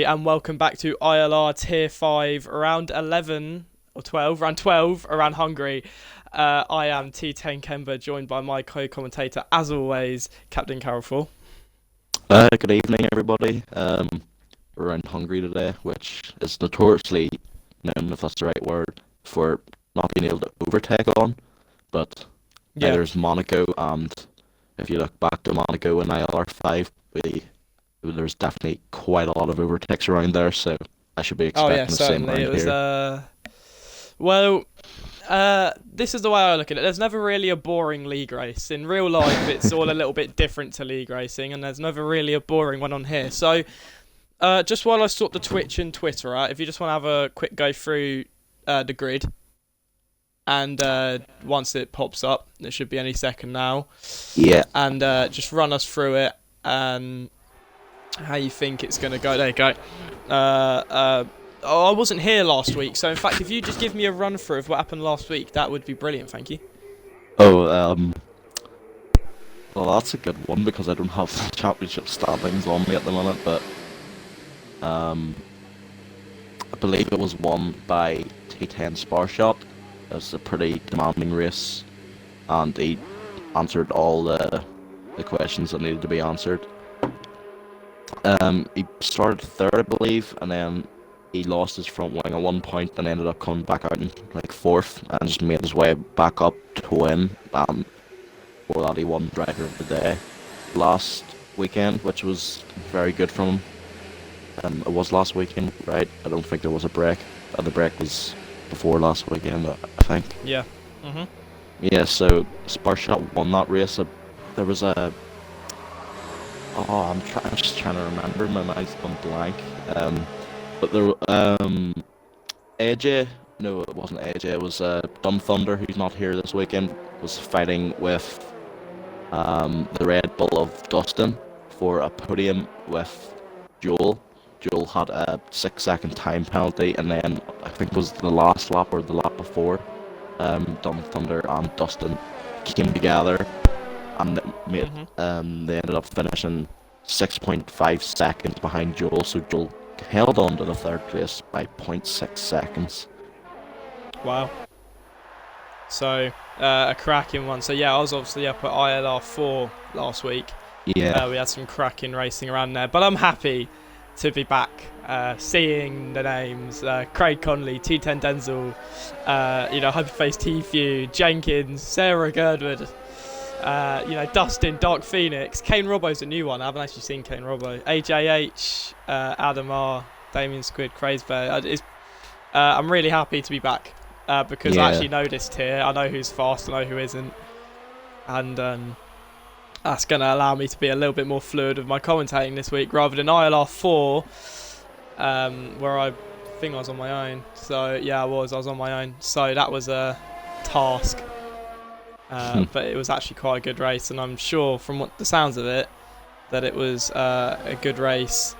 And welcome back to ILR Tier 5, round 11 or 12, round 12 around Hungary. I am T10 Kemba, joined by my co-commentator, as always, Captain Carolful. Good evening, everybody. We're in Hungary today, which is notoriously known, if that's the right word, for not being able to overtake on. But Yeah. there's Monaco, and if you look back to Monaco in ILR5, there's definitely quite a lot of overtakes around there, so I should be Oh yeah, expecting the same certainly. It around was this is the way I look at it. There's never really a boring league race. In real life, it's all a little bit different to league racing, and there's never really a boring one on here. So, just while I sort the Twitch and Twitter out, if you just want to have a quick go through the grid, and once it pops up, it should be any second now. Yeah. And just run us through it and how you think it's going to go. There you go. I wasn't here last week, so in fact, if you just give me a run through of what happened last week, that would be brilliant. Thank you. Oh, well, that's a good one because I don't have the championship standings on me at the moment, but I believe it was won by T10 Sparshot. It was a pretty demanding race, and he answered all the questions that needed to be answered. He started third, I believe, and then he lost his front wing at one point and ended up coming back out in like fourth and just made his way back up to win. For that, he won Driver of the Day last weekend, which was very good from him. It was last weekend, right? I don't think there was a break. The break was before last weekend, I think. Yeah. Yeah, so Sparshot won that race. There was a... Oh, I'm just trying to remember. My mind's gone blank. But there, AJ, no, it wasn't AJ. It was Dumb Thunder, who's not here this weekend, was fighting with the Red Bull of Dustin for a podium with Joel. Joel had a 6-second time penalty, and then I think it was the last lap or the lap before, Dumb Thunder and Dustin came together, and they ended up finishing 6.5 seconds behind Joel, so Joel held on to the third place by 0.6 seconds. Wow. So, a cracking one. So yeah, I was obviously up at ILR4 last week. Yeah. We had some cracking racing around there, but I'm happy to be back, seeing the names, Craig Conley, T10 Denzel, Hyperface Tfue, Jenkins, Sarah Girdwood, Dustin, Dark Phoenix, Kane Robbo's a new one. I haven't actually seen Kane Robbo. AJH, Adam R, Damien Squid, Craze Bear. I'm really happy to be back because I actually know this tier. I know who's fast, I know who isn't, and that's going to allow me to be a little bit more fluid with my commentating this week rather than ILR4, where I think I was on my own. So yeah, I was on my own. So that was a task. But it was actually quite a good race, and I'm sure from what the sounds of it that it was a good race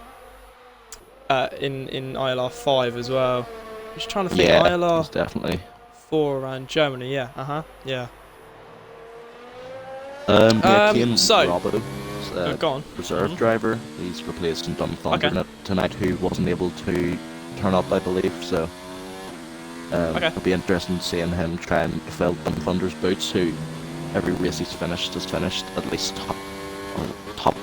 in ILR5 as well. I'm just trying to think. ILR definitely 4 around Germany. Yeah. Yeah. Kane So Robbo, go on. reserve driver. He's replacing Dumb Thunder tonight, who wasn't able to turn up, I believe. So it'll be interesting seeing him try and fill Dumb Thunder's boots, who every race he's finished has finished at least top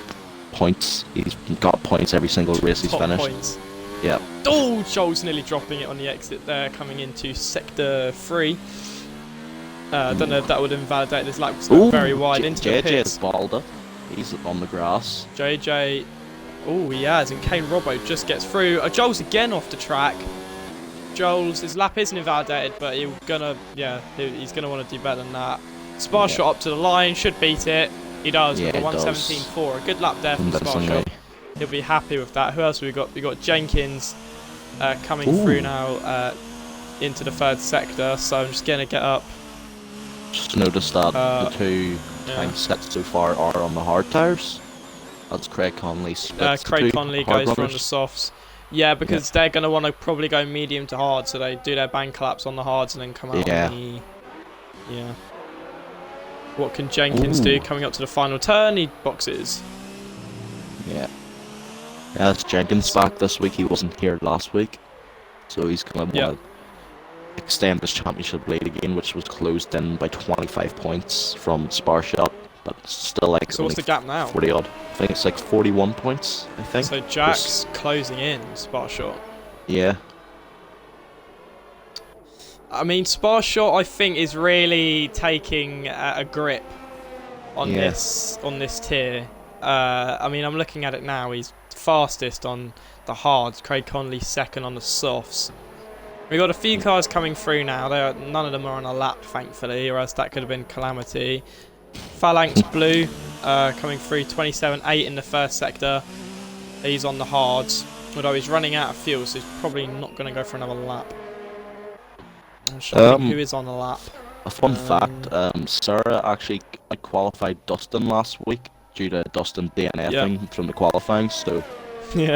points. He's got points every single race he's finished. Points. Yeah. Oh, Joel's nearly dropping it on the exit there, coming into sector 3. I don't know if that would invalidate this lap. It's very wide into the pits. JJ's balled it. He's on the grass. JJ, he has, and Kane Robbo just gets through. Joel's again off the track. His lap isn't invalidated, but he's gonna want to do better than that. Sparshot up to the line, should beat it. He does with a 1:17.4. A good lap there from Sparshot. He'll be happy with that. Who else have we got? We got Jenkins coming through now into the third sector. So I'm just gonna get up. Just noticed that the two time sets so far are on the hard tires. That's Craig Conley. Craig Conley goes for on the softs. Yeah, because they're going to want to probably go medium to hard, so they do their bank collapse on the hards and then come out on the... Yeah. What can Jenkins do coming up to the final turn? He boxes. Yeah. Yeah, it's Jenkins back this week. He wasn't here last week, so he's going to want to extend his championship lead again, which was closed in by 25 points from Sparshot, but still like So what's the gap now? 40 odd. I think it's like 41 points. I think. So Jack's closing in Sparshot. Yeah. I mean, Sparshot, I think, is really taking a grip on this tier. I mean, I'm looking at it now. He's fastest on the hards. Craig Connolly second on the softs. We've got a few cars coming through now. None of them are on a lap, thankfully, or else that could have been calamity. Phalanx Blue coming through 27.8 in the first sector. He's on the hards, although he's running out of fuel, so he's probably not going to go for another lap. I'm sure who is on the lap. A fun fact, Sarah actually qualified Dustin last week due to Dustin DNFing from the qualifying, so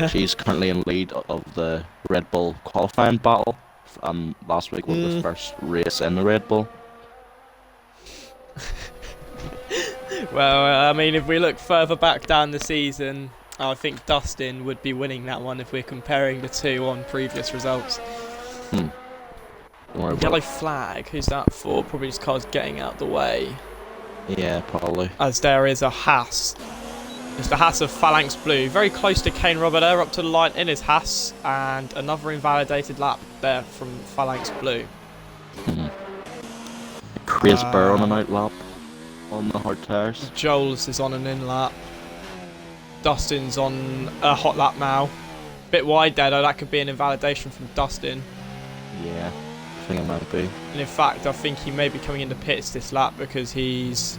she's currently in lead of the Red Bull qualifying battle. Last week was the first race in the Red Bull. Well, I mean, if we look further back down the season, I think Dustin would be winning that one if we're comparing the two on previous results. Yellow flag, who's that for? Probably just cars getting out the way. Yeah, probably. As there is a Haas. It's the Haas of Phalanx Blue. Very close to Kane Robert there, up to the line in his Haas. And another invalidated lap there from Phalanx Blue. Chris Burr on an out lap on the hard tyres. Joel's is on an in lap. Dustin's on a hot lap now. Bit wide there though, that could be an invalidation from Dustin. Yeah. I think it might be. And in fact, I think he may be coming into pits this lap because he's...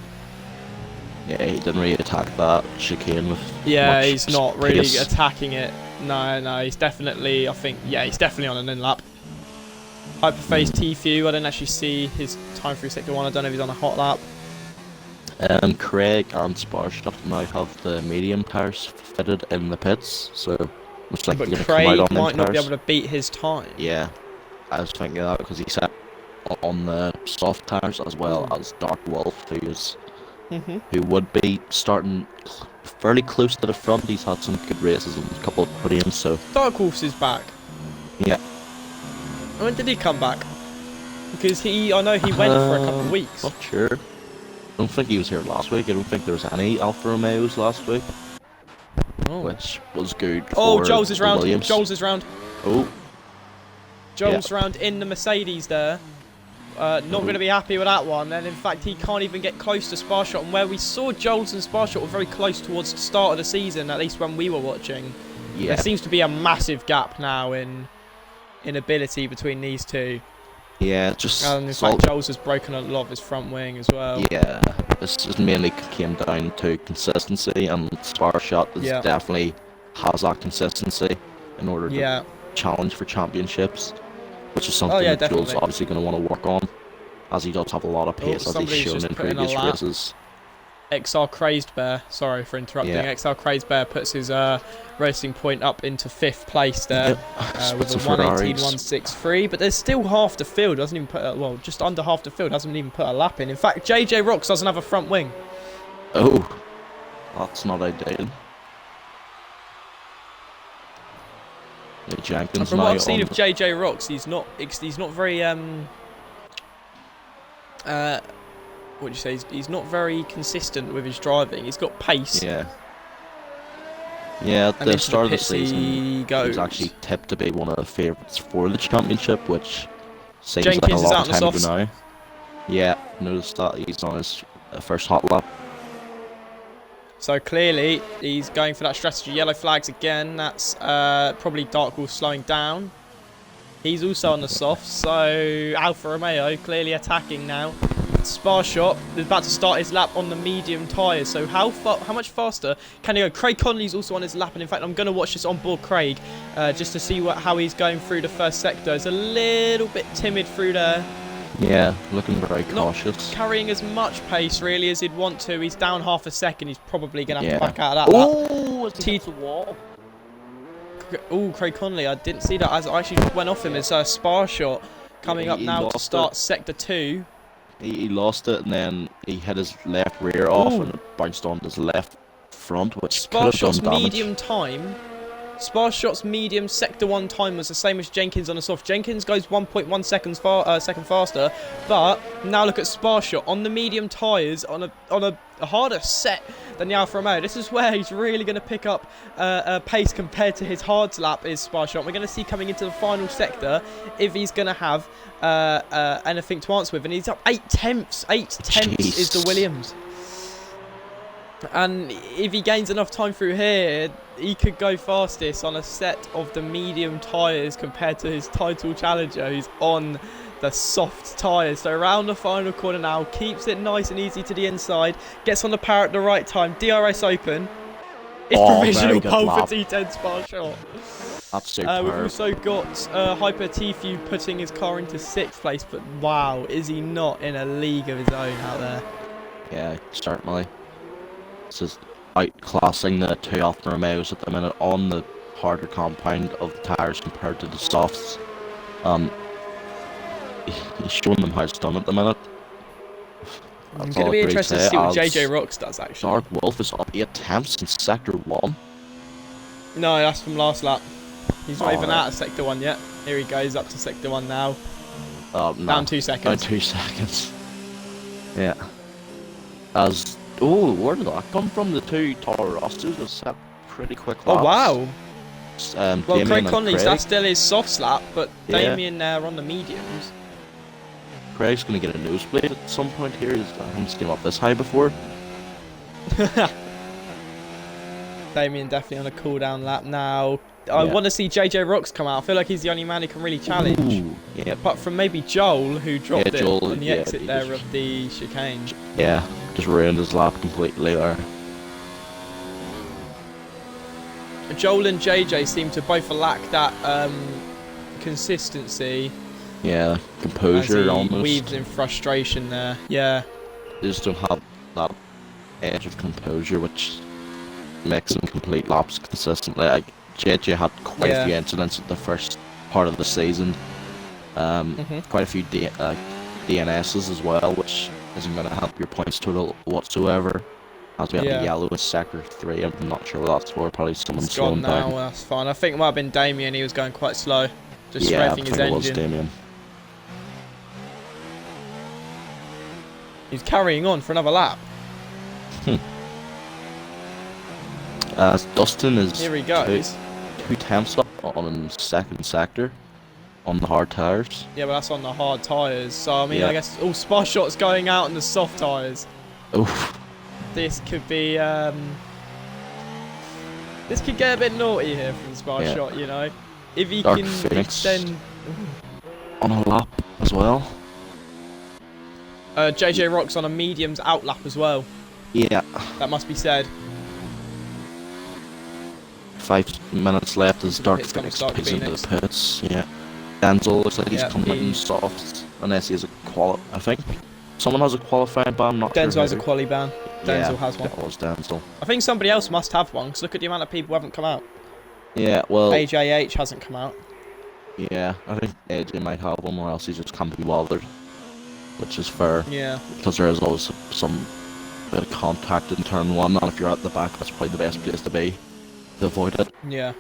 Yeah, he didn't really attack that chicane with he's not really attacking it. No, he's definitely, I think, he's definitely on an in-lap. Hyperphase T-Few, I didn't actually see his time through Sector 1, I don't know if he's on a hot lap. Craig and Sparshot now have the medium tyres fitted in the pits, so looks like but they're Craig come out on might not be able to beat his time. Yeah, I was thinking that because he sat on the soft tyres as well as Dark Wolf, who would be starting fairly close to the front. He's had some good races and a couple of podiums, so... Dark Wolf's is back. Yeah. When did he come back? Because I know he went for a couple of weeks. Not sure. I don't think he was here last week. I don't think there was any Alfa Romeos last week. Which was good for Joel's is round. Williams. Joel's is round. Oh. Joel's round in the Mercedes there. Not going to be happy with that one, and in fact he can't even get close to Sparshot. And where we saw Joel's and Sparshot were very close towards the start of the season, at least when we were watching. There seems to be a massive gap now in ability between these two. Yeah, just... And in fact Joel's has broken a lot of his front wing as well. Yeah, this just mainly came down to consistency, and Sparshot definitely has that consistency in order to challenge for championships. Which is something that Joel's obviously going to want to work on, as he does have a lot of pace, as he's shown in previous races. XR Crazed Bear, sorry for interrupting. XR Crazed Bear puts his racing point up into 5th place there with a 118.163. But there's still half the field. Doesn't even put just under half the field. Hasn't even put a lap in. In fact, JJ Rocks doesn't have a front wing. Oh, that's not ideal. Jenkins from what I've seen of JJ Rocks, he's not very what do you say? He's not very consistent with his driving. He's got pace. Yeah, at the start of the season, he was actually tipped to be one of the favourites for the championship, which seems Jenkins like a lot of time ago now. Yeah, noticed that he's on his first hot lap. So clearly, he's going for that strategy. Yellow flags again. That's probably Dark Wolf slowing down. He's also on the soft. So Alfa Romeo clearly attacking now. Sparshot is about to start his lap on the medium tyres. So how much faster can he go? Craig Connolly's also on his lap. And in fact, I'm going to watch this on board Craig just to see how he's going through the first sector. He's a little bit timid through there. Yeah, looking very cautious. Not carrying as much pace, really, as he'd want to. He's down half a second. He's probably going to have to back out of that lap. Oh, it's a wall. Oh, Craig Connolly. I didn't see that. I actually just went off him. It's a Sparshot coming up now to start Sector 2. He lost it, and then he hit his left rear off, and it bounced on his left front, which could have done damage. medium time. Spa-Shot's medium sector 1 time was the same as Jenkins on the soft. Jenkins goes 1.1 seconds second faster, but now look at Spa-Shot on the medium tyres on a harder set than the Alfa Romeo. This is where he's really going to pick up pace compared to his hards lap is Spa-Shot. We're going to see coming into the final sector if he's going to have anything to answer with, and he's up 8 tenths. 8 tenths is the Williams. And if he gains enough time through here, he could go fastest on a set of the medium tyres compared to his title challenger who's on the soft tyres. So around the final corner now, keeps it nice and easy to the inside, gets on the power at the right time, DRS open. It's provisional pole for T10 Spa-Shot. That's superb. We've also got Hyper Tfue putting his car into 6th place, but wow, is he not in a league of his own out there? Yeah, certainly. This is outclassing the 2 Alfa Romeos at the minute on the harder compound of the tyres compared to the softs. He's showing them how it's done at the minute. I'm going to be interested to see what JJ Rocks does, actually. Dark Wolf is up 8 tenths in Sector 1. No, that's from last lap. He's not even out of Sector 1 yet. Here he goes up to Sector 1 now. No, down 2 seconds. Down 2 seconds. Yeah. Where did that come from? The 2 Toro Rossos have set pretty quick laps. Oh, wow. Well, Damien Craig Conley's, Craig. that's still his soft slap, but Yeah. Damien there on the mediums. Craig's going to get a nosebleed at some point here. I haven't seen him up this high before. Damien definitely on a cool-down lap now. I want to see JJ Rocks come out. I feel like he's the only man who can really challenge. Ooh, yeah. Apart from maybe Joel, who dropped Joel, it on the exit there just, of the chicane. Yeah, just ruined his lap completely there. Joel and JJ seem to both lack that consistency. Yeah, composure as he almost. weaves in frustration there. Yeah. They just don't have that edge of composure which makes them complete laps consistently. Like, JJ had quite a few incidents at the first part of the season. Quite a few DNSs as well, which isn't going to help your points total whatsoever. As we have the yellow in Sector 3, I'm not sure what that's for. Probably someone slowing down. Now, that's fine. I think it might have been Damien. He was going quite slow, just revving his engine. It was Damien. He's carrying on for another lap. Dustin is here he goes. 2 tenths up on second sector on the hard tyres. Yeah, but that's on the hard tyres. So I mean, I guess all Spa-Shot's going out on the soft tyres. Oof. This could be this could get a bit naughty here from Spa-Shot, you know. If he Dark can Phoenix extend on a lap as well. JJ Rocks on a mediums out lap as well. Yeah. That must be said. 5 minutes left as Dark Pit's gonna Phoenix start picks into Phoenix. the pits. Yeah. Denzel looks like he's coming in he- soft unless he has a I think someone has a qualifying ban. Not Denzel sure has a who. quali ban. Denzel has one. That was Denzel. I think somebody else must have one, because look at the amount of people who haven't come out. Yeah. Well. AJH hasn't come out. Yeah. I think AJ might have one, or else he just can't be bothered, which is fair. Yeah. Because there is always some bit of contact in turn 1, and if you're at the back, that's probably the best place to be to avoid it. Yeah.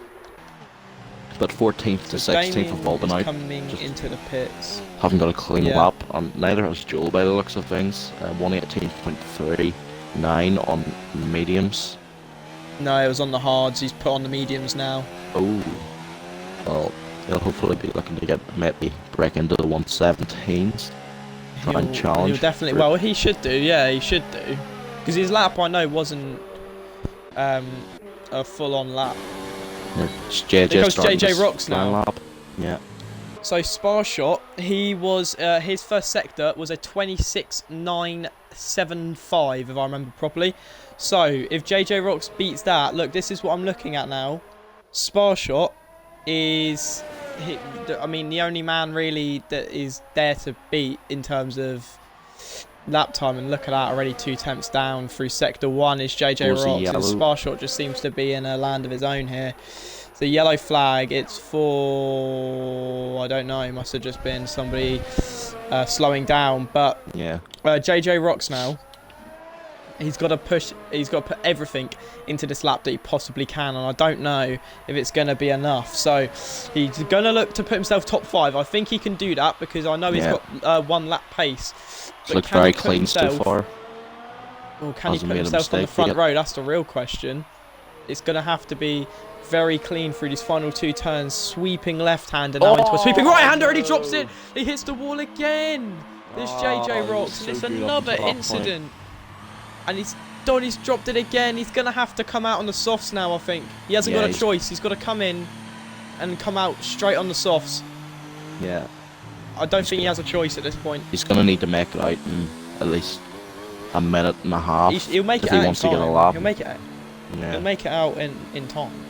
But 14th to 16th have all been out. Coming into the pits. Haven't got a clean lap, and neither has Joel by the looks of things. 118.39 on mediums. No, it was on the hards. He's put on the mediums now. Oh, well, he'll hopefully be looking to maybe break into the 117s. Try and challenge. He'll definitely. Well, he should do. Yeah, he should do. Because his lap, I know, wasn't a full-on lap. It's JJ because starting JJ this Rocks now. lap. Yeah. So Spa-Shot, he was his first sector was a 26.975, if I remember properly. So if JJ Rocks beats that, look, this is what I'm looking at now. Spa-Shot is, I mean, the only man really that is there to beat in terms of lap time, and look at that, already 2 tenths down through sector 1 is JJ Rocks, and Spa-Shot just seems to be in a land of his own here. The yellow flag, it's for, I don't know, it must have just been somebody slowing down, but yeah. JJ Rocks now, He's got to push. He's got to put everything into this lap that he possibly can, and I don't know if it's going to be enough. So he's going to look to put himself top 5. I think he can do that because I know he's got 1 lap pace. It's looked very clean so far. Or can he put himself on the front row? That's the real question. It's going to have to be very clean through these final 2 turns. Sweeping left-hander now into a sweeping right-hander, and he drops it. He hits the wall again. This JJ rocks, and it's another incident. And he's dropped it again. He's going to have to come out on the softs now, I think. He hasn't got a choice. He's got to come in and come out straight on the softs. Yeah. I don't think he has a choice at this point. He's going to need to make it out in at least a minute and a half. He'll make it if he out wants in to time. get a lap. He'll make it out. Yeah. He'll make it out in time.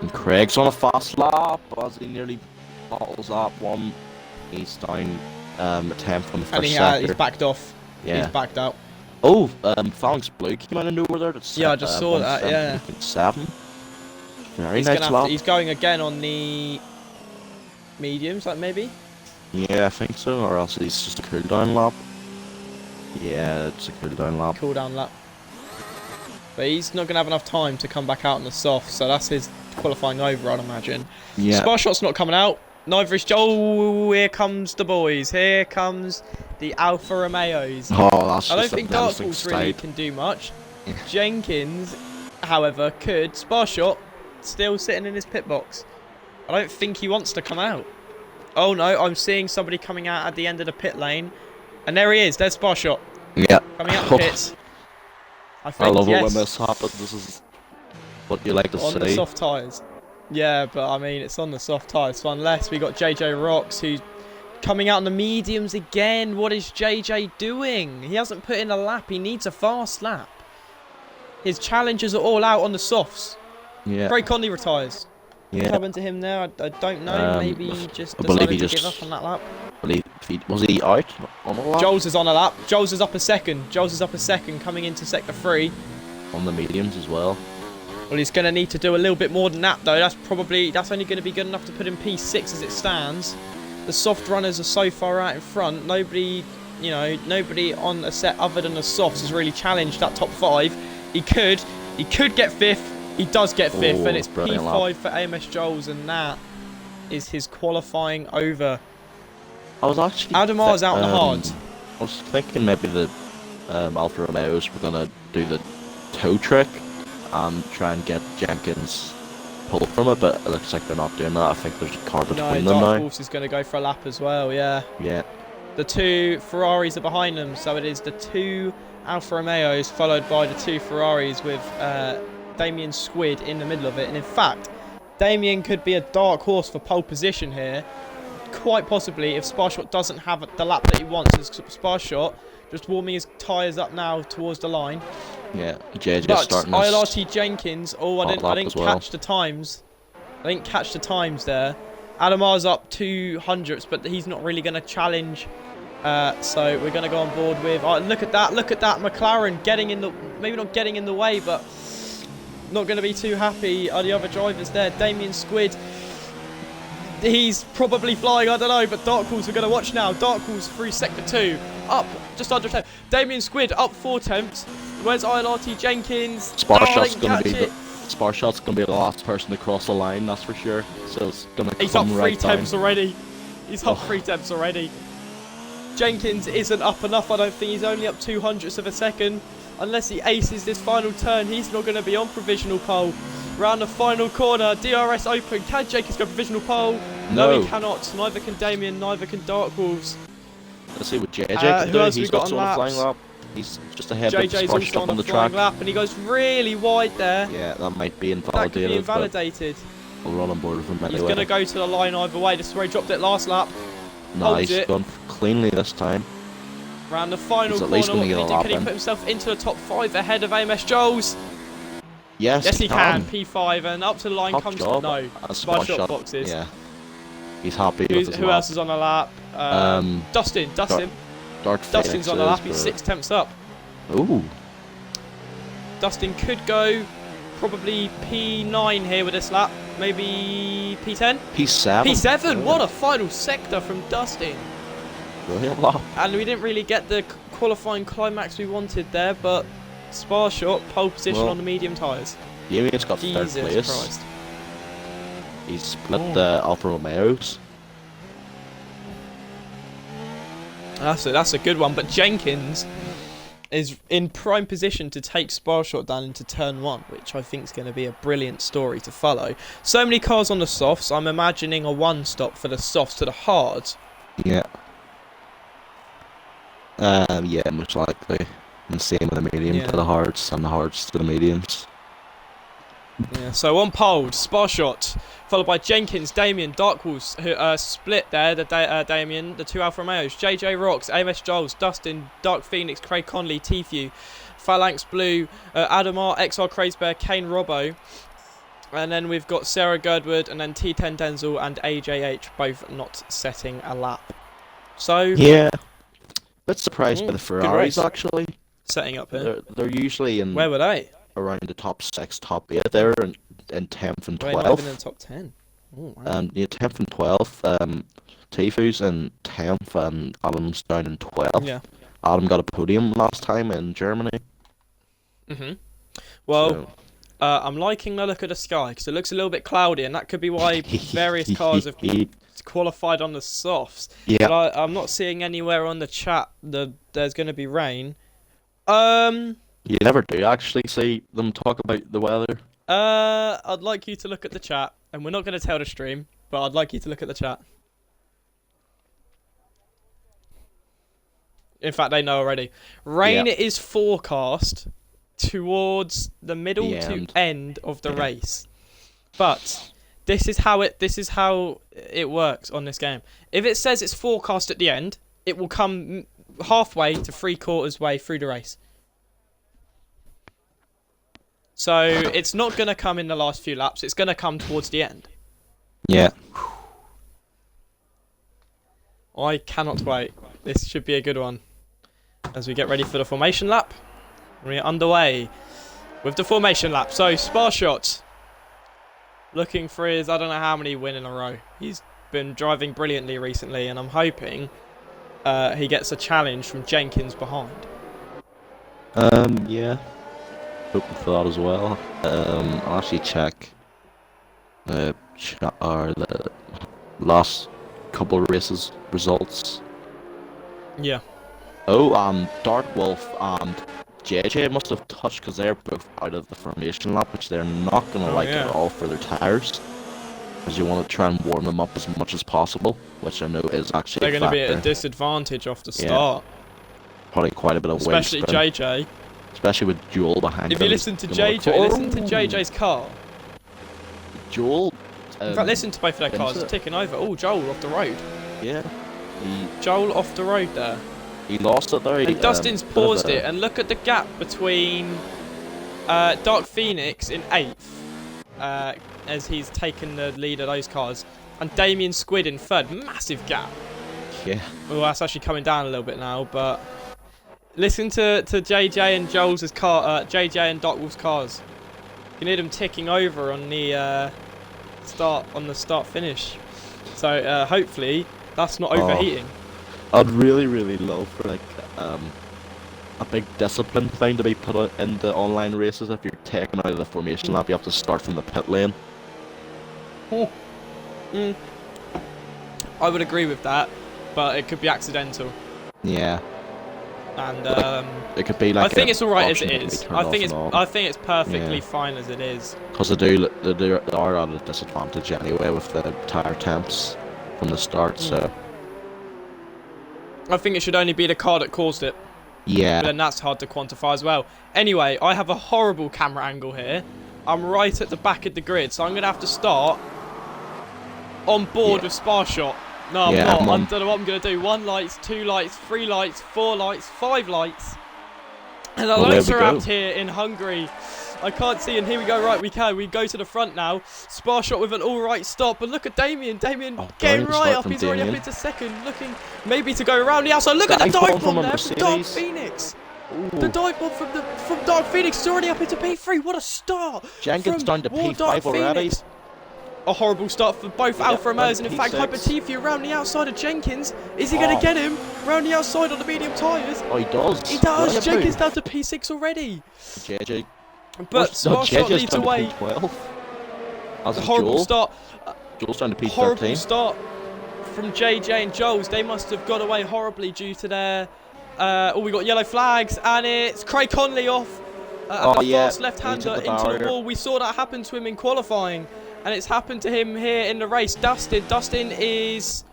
And Craig's on a fast lap as he nearly bottles up one. He's down a 10th from the first sector. He's backed off. Yeah. He's backed out. Oh, Phalanx Blue came out of nowhere there. That's, yeah, I just saw that, yeah. 7. Very nice lap. He's going again on the mediums, like maybe? Yeah, I think so, or else he's just a cool down lap. Yeah, it's a cool down lap. Cool down lap. But he's not going to have enough time to come back out on the soft, so that's his qualifying over, I'd imagine. Yeah. Spar shot's not coming out. Neither is Oh, here comes the boys. Here comes the Alfa Romeos. Oh, that's I don't just think Dark Horse really can do much. Jenkins, however, could. Spar shot still sitting in his pit box. I don't think he wants to come out. Oh no, I'm seeing somebody coming out at the end of the pit lane. And there he is. There's Spar shot. Yeah. Coming out the pits. I love it when this happens. This is what you like to see. On the soft tyres. Yeah, but I mean, it's on the soft tyres. So unless we got JJ Rocks, who's coming out on the mediums again. What is JJ doing? He hasn't put in a lap. He needs a fast lap. His challenges are all out on the softs. Yeah. Craig Conley retires. Yeah. What happened to him there? I don't know. Maybe he just decided to give up on that lap. Was he out on the lap? Joles is on a lap. Joles is up a second. Joles is up a second coming into sector 3. On the mediums as well. Well, he's going to need to do a little bit more than that, though. That's only going to be good enough to put in P6 as it stands. The soft runners are so far out in front. Nobody on a set other than the softs has really challenged that top 5. He could get 5th. He does get 5th, and it's P5 lap for AMS Joles, and that is his qualifying over. I was actually Aldemar's out on the hards. I was thinking maybe the Alfa Romeos were going to do the toe trick and try and get Jenkins pulled from it, but it looks like they're not doing that. I think there's a car between them now. Dark Horse is going to go for a lap as well, yeah. Yeah. The 2 Ferraris are behind them, so it is the 2 Alfa Romeos followed by the 2 Ferraris with Damien Squid in the middle of it. And in fact, Damien could be a dark horse for pole position here. Quite possibly, if Sparshot doesn't have the lap that he wants. As Sparshot just warming his tyres up now towards the line. Yeah, JJ but starting ILRT Jenkins, I didn't catch the times. I didn't catch the times there. Adamar's up 200ths, but he's not really going to challenge. So we're going to go on board with... look at that McLaren getting in the... Maybe not getting in the way, but not going to be too happy are the other drivers there. Damien Squid, he's probably flying, I don't know, but Dark Horse we're going to watch now. Dark Horse through sector 2, up just under 10. Damien Squid up 4 tenths. Where's ILRT Jenkins? Sparshot's going to be the last person to cross the line, that's for sure. So it's going to come right down. He's up 3 tenths already. He's up 3 tenths already. Jenkins isn't up enough, I don't think. He's only up 200ths of a second. Unless he aces this final turn, he's not going to be on provisional pole. Round the final corner, DRS open. Can Jenkins go provisional pole? No, he cannot. Neither can Damien, neither can Dark Wolves. Let's see what JJ can do. He's got on a flying lap. He's just ahead of JJ's also on the flying lap, and he goes really wide there. Yeah, that might be invalidated. That could be invalidated. We'll run on board with him anyway. He's going to go to the line either way. This is where he dropped it last lap. No, he's gone cleanly this time. Round the final corner, can he put himself into the top 5 ahead of AMS Joles? Yes, he can. P5 and up to the line comes job. No. Sparshot boxes. Yeah. He's happy with his Who lap. else is on the lap? Dustin. Dustin's on the lap. He's 6 tenths up. Ooh. Dustin could go probably P9 here with this lap. Maybe P10? P7. P7. What a final sector from Dustin. Brilliant lap. And we didn't really get the qualifying climax we wanted there, but Spa shot, pole position on the medium tyres. Damien's got third place. Christ. He's split the Alfa Romeos. That's a good one, but Jenkins is in prime position to take Spa shot down into turn 1, which I think is going to be a brilliant story to follow. So many cars on the softs, I'm imagining a one-stop for the softs to the hards. Yeah. Yeah, most likely. And same with the medium to the hards, and the hards to the mediums. Yeah, so on pole, Spa shot, followed by Jenkins, Damien, Darkwolves, who split there, Damien, the 2 Alfa Romeos, JJ Rocks, AMS Joels, Dustin, Dark Phoenix, Craig Conley, Tfue, Phalanx Blue, Adamar, XR Crazebear, Kane Robbo. And then we've got Sarah Girdwood, and then T10 Denzel and AJH, both not setting a lap. So yeah, bit surprised by the Ferraris actually. Setting up here. They're usually in. Where were they? Around the top 6, top 8 there, in 10th and 12th. They might have been in the top 10. Oh, wow. And 10th and 12th, Tifu's in 10th and Adam's down in 12th. Yeah. Adam got a podium last time in Germany. Well, so. I'm liking the look of the sky because it looks a little bit cloudy, and that could be why various cars have qualified on the softs. Yeah. But I'm not seeing anywhere on the chat that there's going to be rain. You never do actually see them talk about the weather. I'd like you to look at the chat, and we're not going to tell the stream, but I'd like you to look at the chat. In fact, they know already. Rain is forecast towards the middle to end of the race, but this is how it works on this game. If it says it's forecast at the end, it will come halfway to 3/4 way through the race. So it's not going to come in the last few laps. It's going to come towards the end. Yeah. I cannot wait. This should be a good one. As we get ready for the formation lap. We're underway with the formation lap. So Spa shot. Looking for his, I don't know how many win in a row. He's been driving brilliantly recently, and I'm hoping he gets a challenge from Jenkins behind. Yeah. Hoping for that as well. I'll actually check the last couple of races results. Yeah. Oh, Dark Wolf and JJ must have touched because they're both out of the formation lap, which they're not going to like at all for their tyres. Because you want to try and warm them up as much as possible, which I know is actually they're going to be at a disadvantage off the start. Probably quite a bit of weight. Especially JJ. Especially with Joel behind him. If you listen to JJ, listen to JJ's car. Joel. In fact, listen to both of their cars. It's ticking over. Oh, Joel off the road. Yeah. Joel off the road there. He lost it there. And Dustin's paused it, and look at the gap between Dark Phoenix in 8th, as he's taken the lead of those cars, and Damien Squid in 3rd. Massive gap. Yeah. Well, that's actually coming down a little bit now, but listen to JJ and Joel's car, JJ and Darkwolf's cars. You can hear them ticking over on the start finish. So hopefully that's not overheating. I'd really love for like a big discipline thing to be put in the online races. If you're taken out of the formation lap, you have to start from the pit lane. I would agree with that, but it could be accidental. Yeah. And it could be like. I think it's all right as it is. I think it's perfectly fine as it is. Because they are at a disadvantage anyway with the tire temps from the start. So. I think it should only be the car that caused it. Yeah. But then that's hard to quantify as well. Anyway, I have a horrible camera angle here. I'm right at the back of the grid, so I'm going to have to start on board with Spa shot. No, I'm not. I don't know what I'm going to do. 1 lights, 2 lights, 3 lights, 4 lights, 5 lights. And the lights are out here in Hungary. I can't see, and here we go. Right, we go to the front now. Spa shot with an alright stop, but look at Damien. Damien getting right up. He's already up into 2nd, looking maybe to go around the outside. Look at the dive bomb there from Dark Phoenix. Ooh. The dive bomb from Dark Phoenix is already up into P3. What a start! Jenkins down to P5 already. a horrible start for both Alfa Romeos, and in fact, Hypertifu around the outside of Jenkins. Is he going to get him round the outside on the medium tyres? Oh, he does. He does. Jenkins down to P6 already. JJ. But Marshall leads away. A horrible start. Joel's down to P13. Horrible start from JJ and Joel's. They must have got away horribly due to their... we got yellow flags, and it's Craig Conley off. Fast left-hander into the wall. We saw that happen to him in qualifying, and it's happened to him here in the race. Dustin's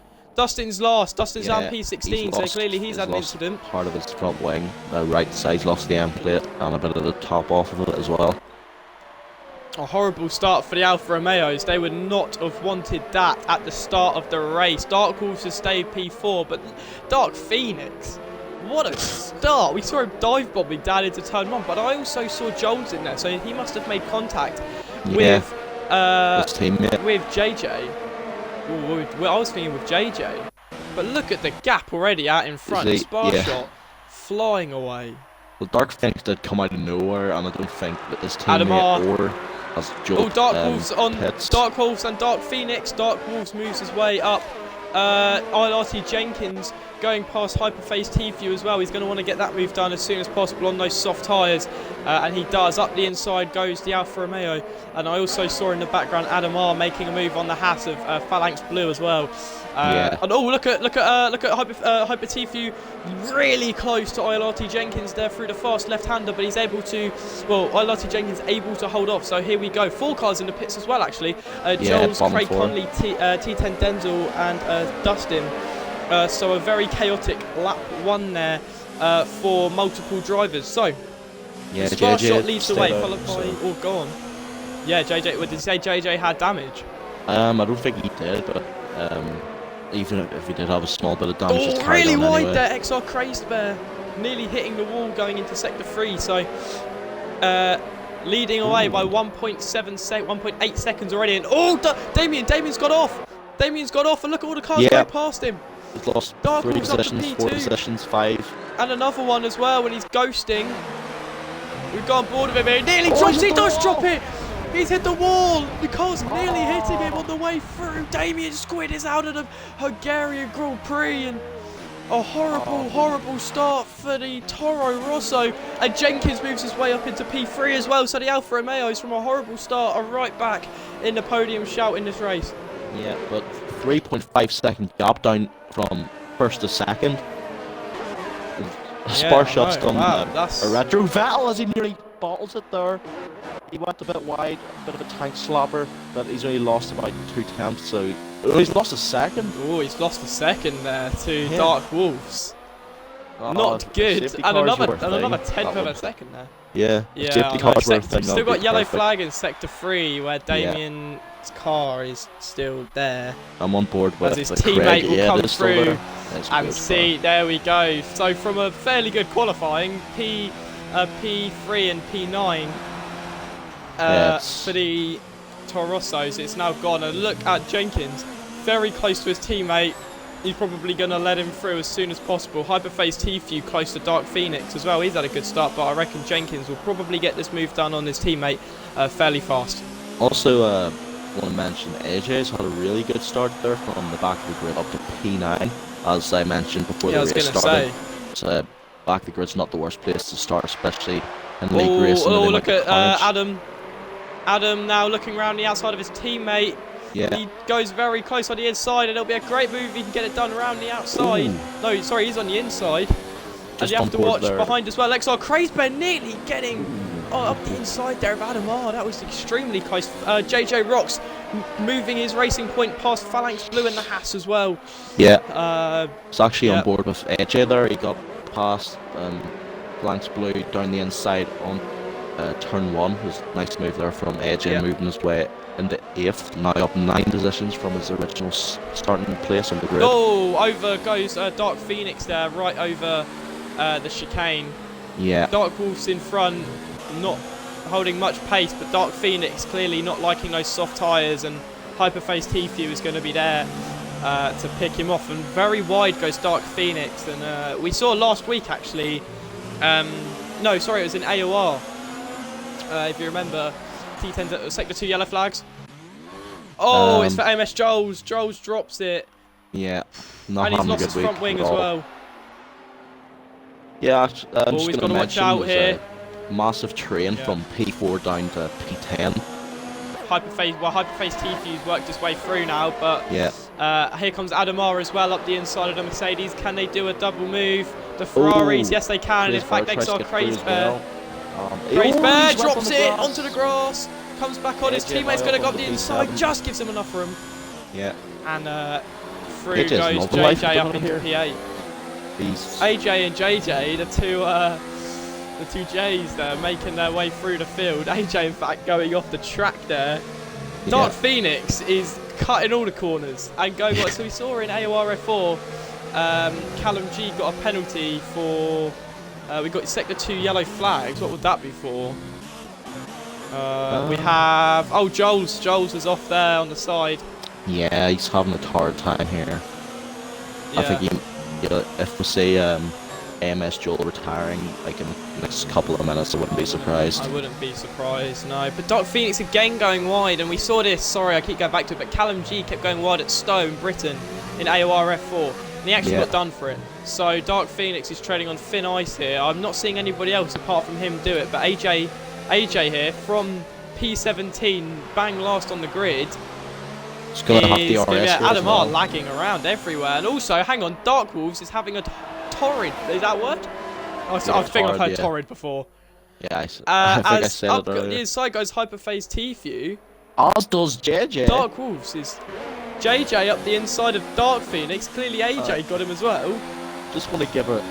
last. Dustin's on P16, so clearly he's had an incident. Part of his front wing, right side, lost the end plate, and a bit of the top off of it as well. A horrible start for the Alfa Romeos. They would not have wanted that at the start of the race. Dark Wolves has stayed P4, but Dark Phoenix, what a start. We saw him dive bombing down into turn 1, but I also saw Jones in there, so he must have made contact with his teammate. With JJ. Ooh, I was thinking with JJ. But look at the gap already out in front. Shot flying away. Well, Dark Phoenix did come out of nowhere, and I don't think that his teammate or as Joe Dark Wolves on pits. Dark Wolves and Dark Phoenix. Dark Wolves moves his way up. ILRT Jenkins going past Hyperface Tfue as well. He's going to want to get that move done as soon as possible on those soft tyres, and he does. Up the inside goes the Alfa Romeo, and I also saw in the background Adam R making a move on the hat of Phalanx Blue as well. And look at Hyper Tfue, really close to ILRT Jenkins there through the fast left-hander, but he's able to. Well, ILRT Jenkins able to hold off. So here we go. 4 cars in the pits as well, actually. Jones, Craig Conley, T10 Denzel, and Dustin. So a very chaotic lap 1 there for multiple drivers. So Spark Shot leads the way, followed by. Oh, go on. Yeah, JJ. Did you say JJ had damage? I don't think he did, but even if he did have a small bit of damage, oh, really wide there, XR Crazed Bear, nearly hitting the wall going into sector 3. So leading away by 1.8 seconds already. And Damien's got off. Damien's got off, and look at all the cars going past him. He's lost 3 positions, 4 positions, 5. And another one as well when he's ghosting. We've gone board of him here. Nearly drops. He does drop it. He's hit the wall. The car's nearly hitting him on the way through. Damien Squid is out of the Hungarian Grand Prix, and a horrible start for the Toro Rosso. And Jenkins moves his way up into P3 as well. So the Alfa Romeos, from a horrible start, are right back in the podium shout in this race. Yeah, but 3.5 second gap down from first to second. Spar Shot's done a retro Vettel as he nearly bottles it there. He went a bit wide, a bit of a tank slapper, but he's only lost about 2 tenths, so he's lost a second. Oh, he's lost a second there to Dark Wolves. Not good. And another tenth of a second there. Yeah. Still got yellow flag in sector 3 where Damien's car is still there. I'm on board with his teammate will come through and see. There we go. So from a fairly good qualifying, P3 and P9 for the Toro Rossos, it's now gone. And look at Jenkins, very close to his teammate. He's probably going to let him through as soon as possible. Hyperface Tfue close to Dark Phoenix as well. He's had a good start, but I reckon Jenkins will probably get this move done on his teammate fairly fast. Also, I want to mention AJ's had a really good start there from the back of the grid up to P9, as I mentioned before the race started. So back of the grid's not the worst place to start, especially in league racing. Oh, look at Adam. Adam now looking around the outside of his teammate. Yeah. He goes very close on the inside, and it'll be a great move if he can get it done around the outside. No, sorry, he's on the inside. And you have to watch behind as well. XR Crazed Bear nearly getting up the inside there of Adam R. That was extremely close. JJ Rocks moving his racing point past Phalanx Blue and the Haas as well. Yeah. It's actually on board with AJ there. He got past Phalanx Blue down the inside on turn 1. It was a nice move there from AJ, moving his way into 8th, now up 9 positions from his original starting place on the grid. Oh, over goes Dark Phoenix there, right over the chicane. Yeah. Dark Wolves in front, not holding much pace, but Dark Phoenix clearly not liking those soft tyres, and Hyperface Tfue is going to be there to pick him off. And very wide goes Dark Phoenix, and we saw last week actually. No, sorry, it was in AOR. If you remember, T10 sector 2 yellow flags. Oh, it's for AMS Joels. Joels drops it. Yeah, not And he's having a lost good his week front wing at as all. well. Yeah, I'm Oh, just he's going got to to watch mention out there's here. a massive train Yeah. from P4 down to P10. Hyperface T-Fuse worked his way through now, but Yeah. here comes Adamar as well up the inside of the Mercedes. Can they do a double move? The Ferraris, yes they can. In fact, next are Craze Bear. Craze Bear drops it onto the grass. Comes back on. His teammate's going to go up the inside. Just gives him enough room. Yeah. And through goes JJ JJ up into P8. AJ and JJ, the two J's there, making their way through the field. AJ, in fact, going off the track there. Dark Phoenix is cutting all the corners and going on. So we saw in ILRF4, Callum G got a penalty for. We got sector 2 yellow flags. What would that be for? We have. Oh, Joel's is off there on the side. Yeah, he's having a hard time here. Yeah. I think if we see AMS Joel retiring like in the next couple of minutes, I wouldn't be surprised. I wouldn't be surprised, no. But Dark Phoenix again going wide, and we saw this, sorry I keep going back to it, but Callum G kept going wide at Stone, Britain, in AORF4, and he actually got done for it. So Dark Phoenix is treading on thin ice here. I'm not seeing anybody else apart from him do it, but AJ here from P17, bang last on the grid. It's going to have the RS Adamar lagging around everywhere, and also, hang on, Dark Wolves is having a torrid, is that a word? I think I've heard torrid before. Yeah, I think I said it earlier. The inside goes Hyperphase T-View. As does JJ. Dark Wolves is JJ up the inside of Dark Phoenix. Clearly AJ got him as well. Just want to give a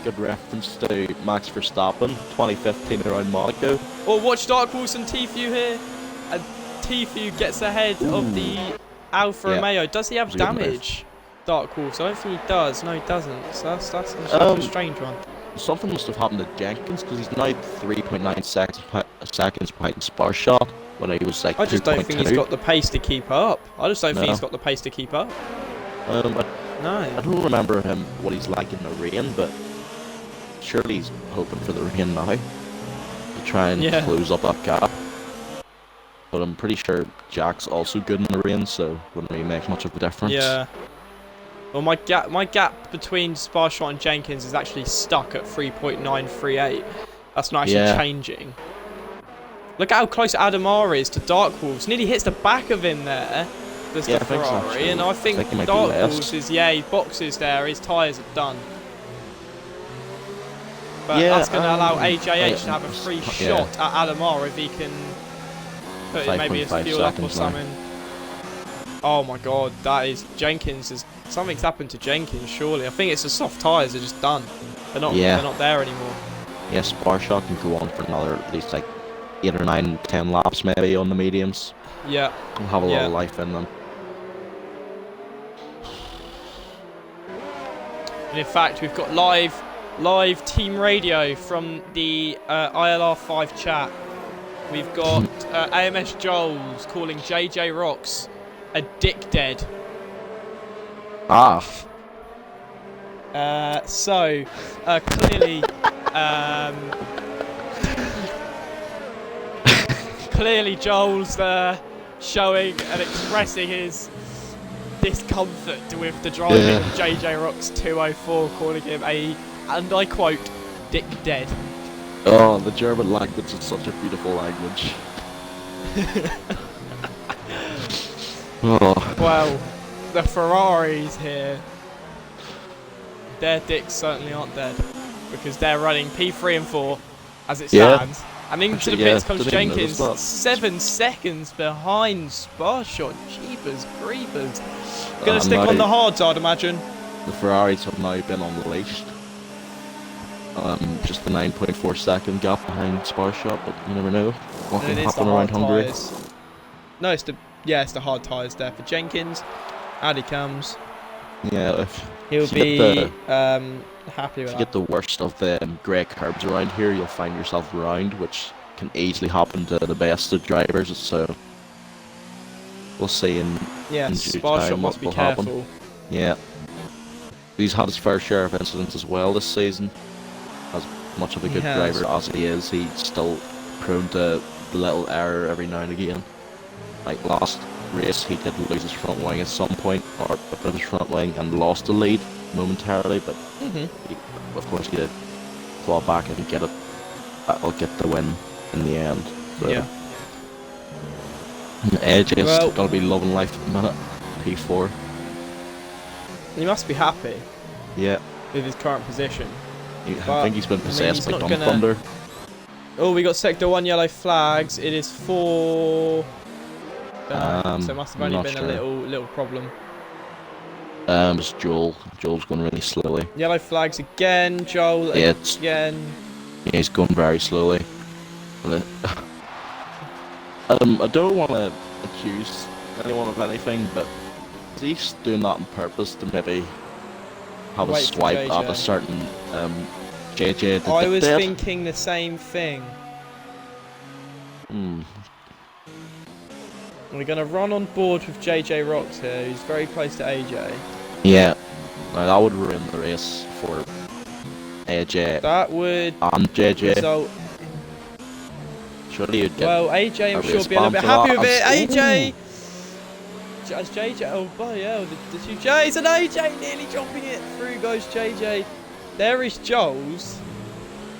good reference to Max Verstappen, 2015 around Monaco. Or watch Dark Wolves and T-View here. And T-View gets ahead of the Alfa Romeo. Does he have damage? Dark Wolves. I don't think he does. No, he doesn't. So that's a strange one. Something must have happened to Jenkins because he's now 3.9 seconds behind Sparshot when he was like 2.2. I just don't think he's got the pace to keep up. I just don't think he's got the pace to keep up. I don't remember what he's like in the rain, but surely he's hoping for the rain now to try and close up that gap. But I'm pretty sure Jack's also good in the rain, so wouldn't really make much of a difference. Yeah. Well, my gap between Sparshot and Jenkins is actually stuck at 3.938. That's not actually changing. Look at how close Adamar is to Dark Wolves. Nearly hits the back of him there. There's the Ferrari, and I think Dark Wolves is he boxes there. His tyres are done. But that's going to allow AJH to have a free shot at Adamar if he can put maybe his fuel up or something. Oh my God, that is Jenkins. Something's happened to Jenkins. Surely, I think it's the soft tyres are just done. They're not there anymore. Yes, Sparshot can go on for another at least like 8 or 9, 10 laps maybe on the mediums. Yeah, they'll have a lot of life in them. And in fact, we've got live team radio from the ILR5 chat. We've got AMS Joels calling JJ Rocks a dick dead. Clearly, clearly Joel's showing and expressing his discomfort with the driving of JJ Rocks 204, calling him and I quote, dick dead. Oh, the German language is such a beautiful language. Well, the Ferraris here, their dicks certainly aren't dead because they're running P3 and 4 as it stands. And into the pits comes Jenkins, 7 seconds behind Sparshot. Jeepers creepers. Gonna stick on the hards, I'd imagine. The Ferraris have now been unleashed. Just the 9.4 second gap behind Sparshot, but you never know what can happen around Hungary. No, it's the hard tyres there for Jenkins. Out he comes. Yeah, he'll be happy with that. If you get the worst of the grey curbs around here, you'll find yourself round, which can easily happen to the best of drivers. So we'll see in due time what will happen. Yeah, he's had his fair share of incidents as well this season. As much of a good driver as he is, he's still prone to the little error every now and again. Like last race he did lose his front wing at some point, or a bit of his front wing, and lost the lead momentarily, but of course he did claw back and get it. That'll get the win in the end. So. Yeah. Edge is Well, gonna be loving life at the minute. P4. He must be happy Yeah. with his current position. I think he's been possessed he's by not Dumb gonna- Thunder. Oh, we got sector 1 yellow flags. It is for... so it must have only not been sure. a little problem. It's Joel. Joel's going really slowly. Yellow flags again. Joel Yeah, again. Yeah, he's going very slowly. I don't want to accuse anyone of anything, but he's doing that on purpose to maybe have a Wait for swipe JJ. at a certain JJ. I was thinking the same thing. We're going to run on board with JJ Rocks here, who's very close to AJ. Yeah, now that would ruin the race for AJ That would and JJ. result... Surely you'd get Well, AJ, I'm a sure, race be a little ban bit for happy that. with it. AJ! Ooh. As JJ... Oh, boy, yeah, the two J's and AJ nearly dropping it. Through goes JJ. There is Joel's.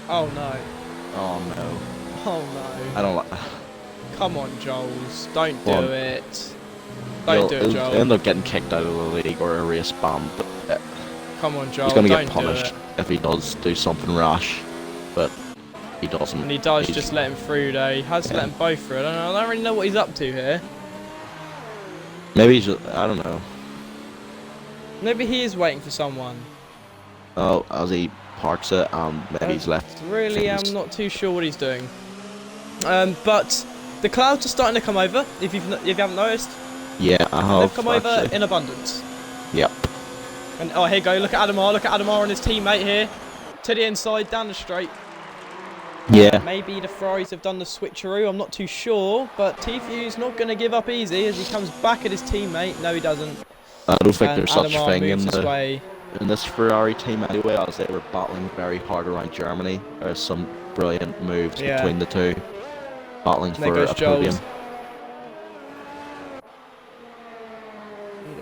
Oh, no. Oh no. Oh, no. I don't like. Come on, Joel's. Don't do Go on. it. Don't do it, He'll Joel. end up getting kicked out of the league or a race ban, but Come on, Joel. he's going to Don't get punished do it. if he does do something rash. But he doesn't. And he does He's- just let him through, though. He has Yeah. let them both through. I don't really know what he's up to here. Maybe he's. I don't know. Maybe he is waiting for someone. Oh, as he parks it, maybe he's left. Really, I'm things. not too sure what he's doing. But the clouds are starting to come over. If you haven't noticed, Yeah, I have. they've come over actually. in abundance. Yep. And oh, here you go. Look at Adamar. Look at Adamar and his teammate here. To the inside, down the straight. Yeah. Maybe the Fries have done the switcheroo. I'm not too sure. But Tfu's not going to give up easy as he comes back at his teammate. No, he doesn't. I don't think And there's such Adamar thing moves his way. in this Ferrari team anyway, as they were battling very hard around Germany. There's some brilliant moves Yeah. between the two, battling There for goes a podium. Joel's.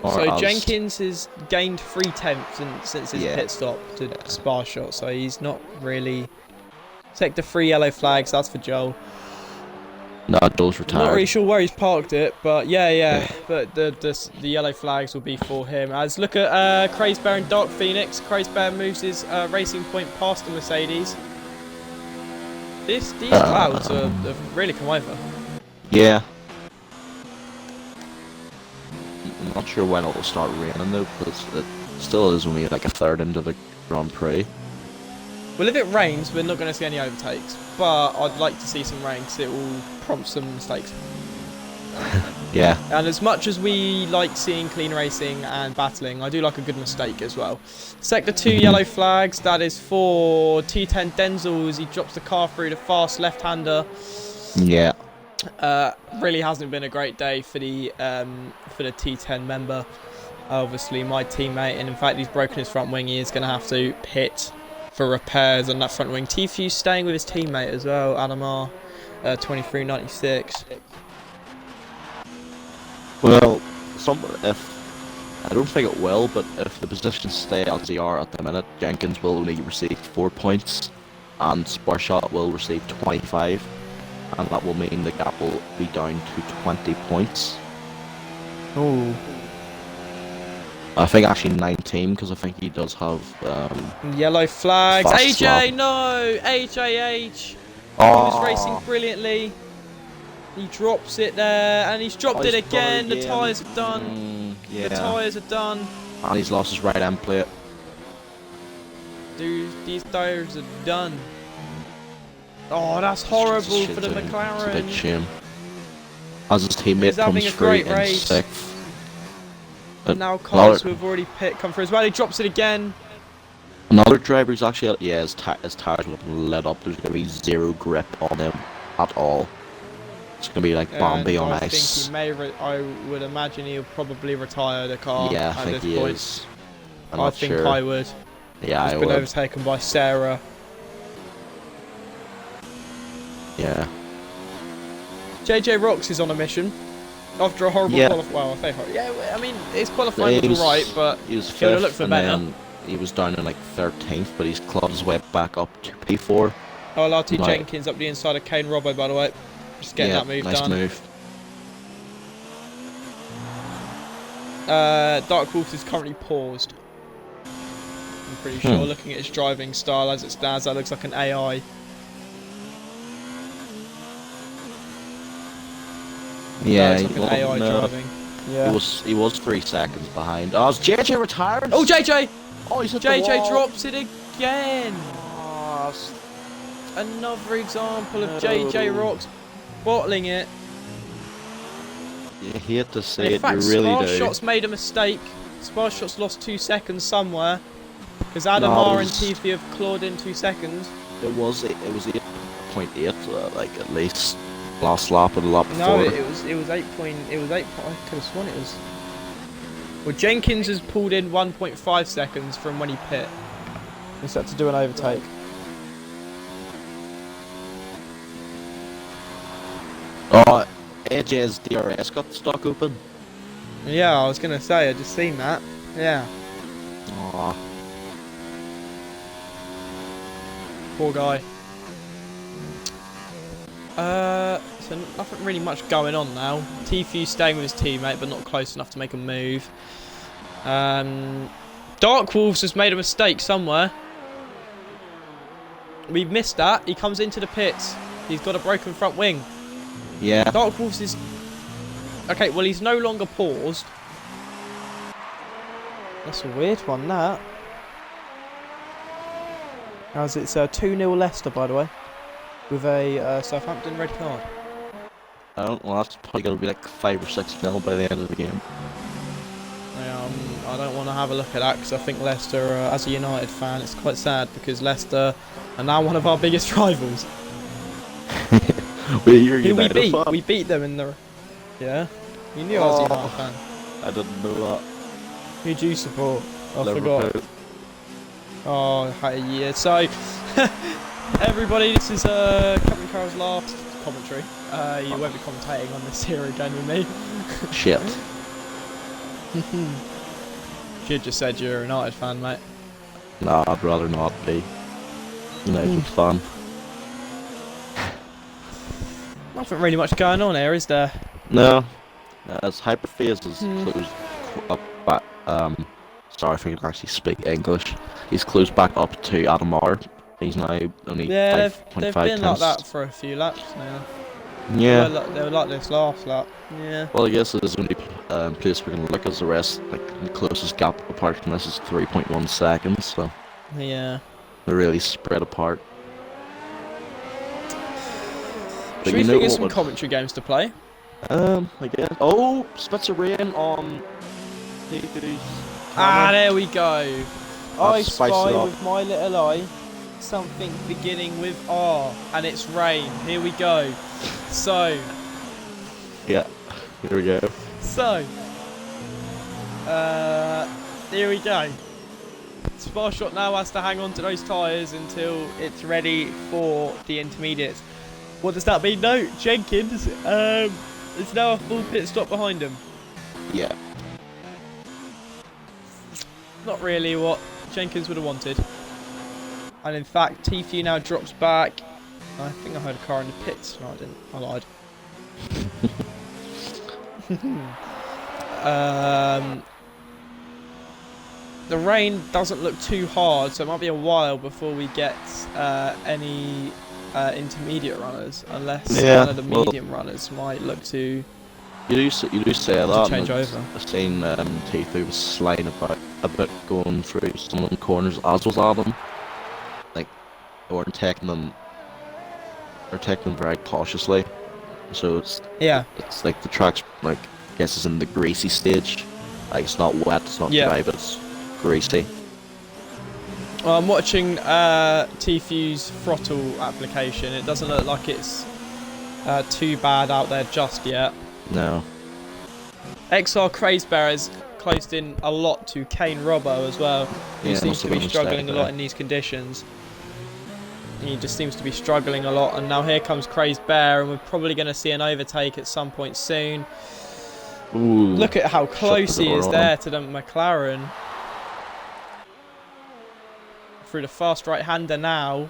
Or So as- Jenkins has gained 3/10 since his Yeah. pit stop to spar shot, so he's not really... Sector 3 yellow flags, that's for Joel. No, Joel's I'm retired. not really sure where he's parked it, but yeah. But the yellow flags will be for him. As look at Craze Bear and Dark Phoenix. Craze Bear moves his racing point past the Mercedes. These clouds have really come over. Yeah. I'm not sure when it'll start raining though, because it still is only like a third into the Grand Prix. Well, if it rains, we're not going to see any overtakes, but I'd like to see some rain because it will prompt some mistakes. Yeah. And as much as we like seeing clean racing and battling, I do like a good mistake as well. Sector 2 yellow flags, that is for T10 Denzel as he drops the car through the fast left-hander. Yeah. Really hasn't been a great day for the T10 member. Obviously my teammate, and in fact he's broken his front wing. He is going to have to pit for repairs on that front wing. Tfu staying with his teammate as well, Adamar, 23.96. Well, if I don't think it will, but if the positions stay as they are at the minute, Jenkins will only receive 4 points, and Sparshot will receive 25, and that will mean the gap will be down to 20 points. Oh. I think actually 19, because I think he does have. Yellow flags. Fast AJ, slap. no! HAH. Oh, He was racing brilliantly. He drops it there, and he's dropped it he's done again. it The again. tyres are done. Yeah. The tyres are done. And he's lost his right end plate. Dude, these tyres are done. Oh, that's horrible It's a for the shame. It's a big McLaren. shame. As his teammate He's having comes a through great in race. 6th. And now cars who have already come through as well. He drops it again. Another driver's actually, yeah, his tires will be lit up. There's going to be zero grip on him at all. It's going to be like Bambi on I ice. think he may. I would imagine he'll probably retire the car Yeah, at I think this he point. is. I'm I not think sure. I would. Yeah, He's I been would. overtaken by Sarah. Yeah. JJ Rocks is on a mission. After a horrible well, I say horrible. Yeah, I mean, his qualifying was alright, but he was he would have looked fifth, for and better. then he was down in like 13th, but he's clawed his way back up to P4. ILRT Jenkins up the inside of Kane Robbo, by the way. Just getting that move nice done. Move. Dark Wolves is currently paused. I'm pretty sure, looking at his driving style as it stands, that looks like an AI. Yeah, like an AI driving. Yeah. He was 3 seconds behind. Oh, is JJ retired? Oh, JJ! Oh, he's hit JJ the wall. drops it again. Oh, Another example of JJ Rocks bottling it. you hate to see In it, fact, you really do. Sparshot's made a mistake. Sparshot's lost 2 seconds somewhere. Because Adamar and Tifi have clawed in 2 seconds. It was 8.8, like at least last lap and the lap before. No, it was 8 point. It was 8. I could have sworn it was. Well, Jenkins has pulled in 1.5 seconds from when he pit. He's had to do an overtake. Oh, AJ's DRS got stuck open. Yeah, I was gonna say, I just seen that. Yeah. Aw. Poor guy. So nothing really much going on now. Tfue staying with his teammate, but not close enough to make a move. Dark Wolves has made a mistake somewhere. We've missed that. He comes into the pits. He's got a broken front wing. Yeah. Dark Wolves is... Okay, well, he's no longer paused. That's a weird one, that. As it's 2-0 Leicester, by the way. With a Southampton red card. Well, that's probably going to be like 5 or 6-0 by the end of the game. I don't want to have a look at that because I think Leicester, as a United fan, it's quite sad because Leicester are now one of our biggest rivals. You're a United fan? We beat them in the... Yeah? You knew I was a United fan. I didn't know that. Who do you support? I Liverpool. forgot. Oh, yeah. So, everybody, this is Captain Carl's last commentary. You won't be commentating on this here again with me. Shit. Should just said you're a United fan, mate. Nah, I'd rather not be. United fan. Nothing really much going on here, is there? No. As Hyperphase is closed up back, sorry if I can actually speak English. He's closed back up to Adamar. He's now only 5.5 they've been like that for a few laps now. Yeah. They were like this last lap. Yeah. Well, I guess this is the only place we're going to look as the rest. Like, the closest gap apart from this is 3.1 seconds, so... Yeah. They're really spread apart. Should we figure some commentary games to play? I guess. Oh, Spitzer Rain on... There we go. I spy it with my little eye something beginning with R, and it's rain. Here we go. So. Yeah, here we go. So. Here we go. Sparshot now has to hang on to those tyres until it's ready for the intermediates. What does that mean? No, Jenkins is now a full pit stop behind him. Yeah. Not really what Jenkins would have wanted. And in fact, Tfue now drops back. I think I heard a car in the pits. No, I didn't. I lied. The rain doesn't look too hard, so it might be a while before we get any intermediate runners, unless one of the medium runners might look to... You do say that. Change over. I've seen Tfue was sliding about a bit going through some of the corners, as was Adam. Like, they weren't taking them. They're taking them very cautiously. So it's like the track's like, I guess it's in the greasy stage. Like, it's not wet, it's not dry, but it's greasy. Well, I'm watching Tfue's throttle application. It doesn't look like it's too bad out there just yet. No. XR Crazebear has closed in a lot to Kane Robbo as well, who seems to be struggling a lot in these conditions. He just seems to be struggling a lot, and now here comes Crazebear, and we're probably going to see an overtake at some point soon. Ooh, Look at how close the he is door on there him. to the McLaren. Through the fast right-hander now.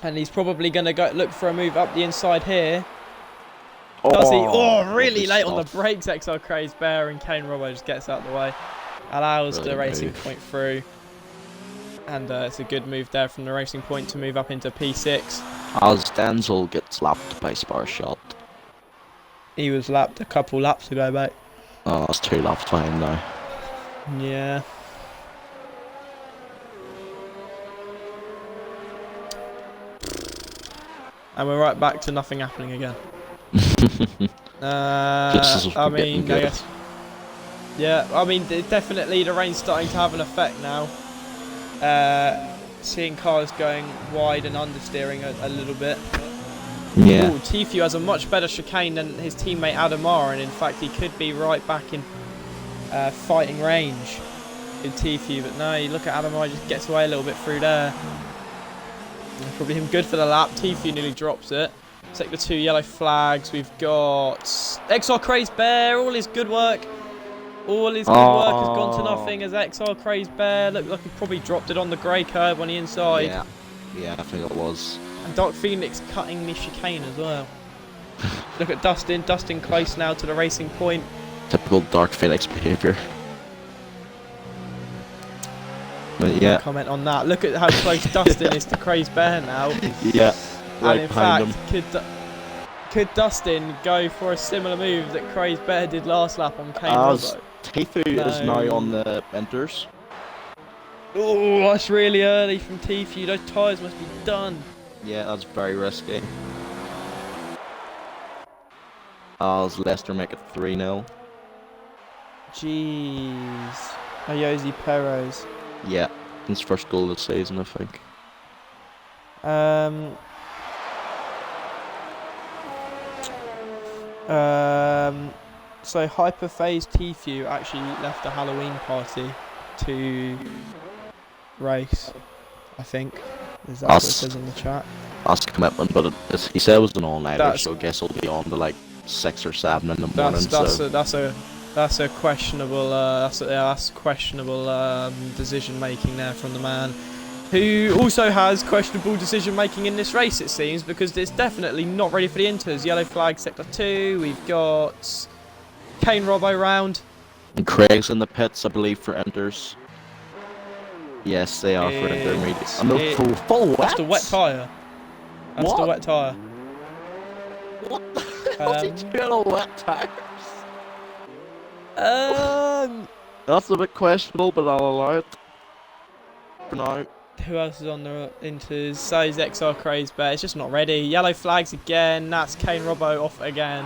And he's probably going to go look for a move up the inside here. Does he? Oh, really late on the brakes, XR Craze Bear, and Kane Robbo just gets out of the way. Allows the racing point through. And it's a good move there from the racing point to move up into P6. As Denzel gets lapped by Sparshot. He was lapped a couple laps ago, mate. Oh, that's 2 laps behind now. Yeah. And we're right back to nothing happening again. I mean, I guess. Yeah, I mean, definitely the rain's starting to have an effect now. Seeing cars going wide and understeering a little bit. Yeah. Ooh, Tfue has a much better chicane than his teammate Adamar, and in fact he could be right back in fighting range in Tfue, but no, you look at Adamar, he just gets away a little bit through there. Probably him good for the lap. Tfue nearly drops it. Take the 2 yellow flags. We've got XR Craze Bear, all his good work. All his good work has gone to nothing as XR Craze Bear looked like he probably dropped it on the grey curb on the inside. Yeah, I think it was. And Dark Phoenix cutting the chicane as well. Look at Dustin. Dustin close now to the racing point. Typical Dark Phoenix behaviour. But yeah. Comment on that. Look at how close Dustin is to Craze Bear now. Yeah. Right and in behind fact, him. could Dustin go for a similar move that Craze Bear did last lap on Kane Robbo? Tfue is now on the enters. Oh, that's really early from Tfue. Those tyres must be done. Yeah, that's very risky. As Leicester make it 3-0. Jeez. Ayosi Perez. Yeah, his first goal this season, I think. So Hyperphase Tfue actually left a Halloween party to race, I think. Is that what it says in the chat? That's commitment, but he said it was an all-nighter, so I guess it'll be on to like 6 or 7 in the morning. That's a questionable that's questionable decision making there from the man, who also has questionable decision making in this race, it seems, because it's definitely not ready for the inters. Yellow flag sector 2. We've got Kane Robbo round. And Craig's in the pits, I believe, for enters. Yes, they are for intermediate. And they're full wet. That's the wet tyre. That's the wet tyre. What the hell is he doing on wet tyres? That's a bit questionable, but I'll allow it for now. Who else is on the inters? So is XR Craze Bear. It's just not ready. Yellow flags again. That's Kane Robbo off again.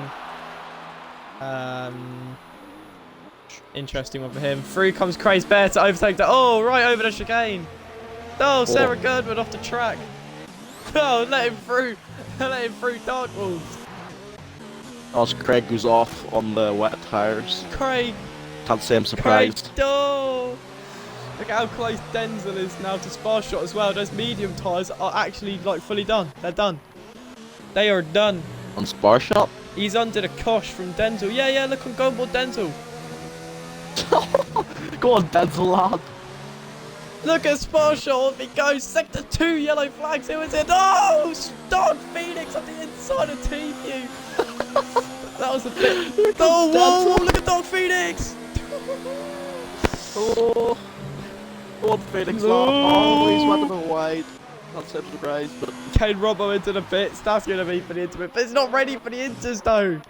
Interesting one for him. Through comes Craze Bear to overtake that. Oh, right over the chicane. Oh, Sarah Girdwood off the track. Oh, let him through. Let him through Dark Wolves. As Craig goes off on the wet tyres. Craig. Can't say I'm surprised. Craig, oh. Look at how close Denzel is now to Sparshot as well. Those medium tyres are actually like fully done. They're done. They are done. On Sparshot? He's under the cosh from Denzel. Yeah, look, I'm going board Denzel. Go on, Denzel, lad. Look at Sparshot, off he goes. Sector 2, yellow flags. Who is it? Oh, Dark Phoenix on the inside of Tfue. That was a bit. Oh, whoa, look at Dark Phoenix. Oh, on Phoenix, lad. Oh, he's went a bit wide. Not so surprised, but Kane Robbo into the pits. That's going to be for the inter, but it's not ready for the inters though.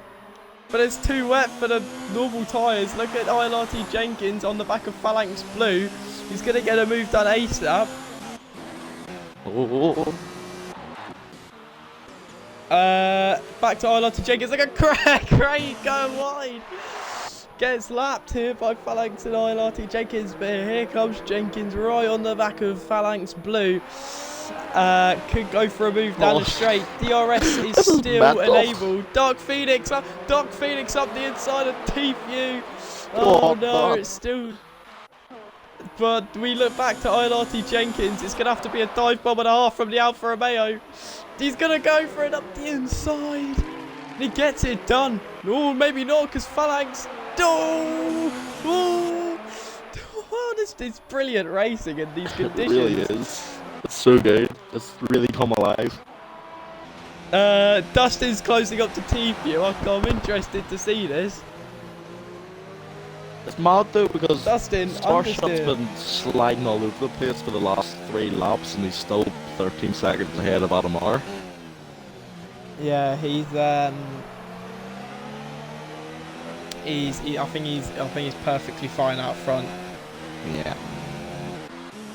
But it's too wet for the normal tyres. Look at ILRT Jenkins on the back of Phalanx Blue. He's going to get a move done ASAP. oh. Back to ILRT Jenkins. Look at Craig going wide. Gets lapped here by Phalanx and ILRT Jenkins. But here comes Jenkins right on the back of Phalanx Blue. Could go for a move down the straight. DRS is still enabled. Dark Phoenix up the inside of Tfue. Oh no, it's still. But we look back to ILRT Jenkins. It's gonna have to be a dive bomb and a half from the Alfa Romeo. He's gonna go for it up the inside. He gets it done. No, maybe not, because Phalanx. Oh, this is brilliant racing in these conditions. It really is. It's so good. It's really come alive. Dustin's closing up to T-View. I'm interested to see this. It's mad though because Dustin, Starshot's been sliding all over the place for the last 3 laps and he's still 13 seconds ahead of Adamar. Yeah, I think he's perfectly fine out front. Yeah.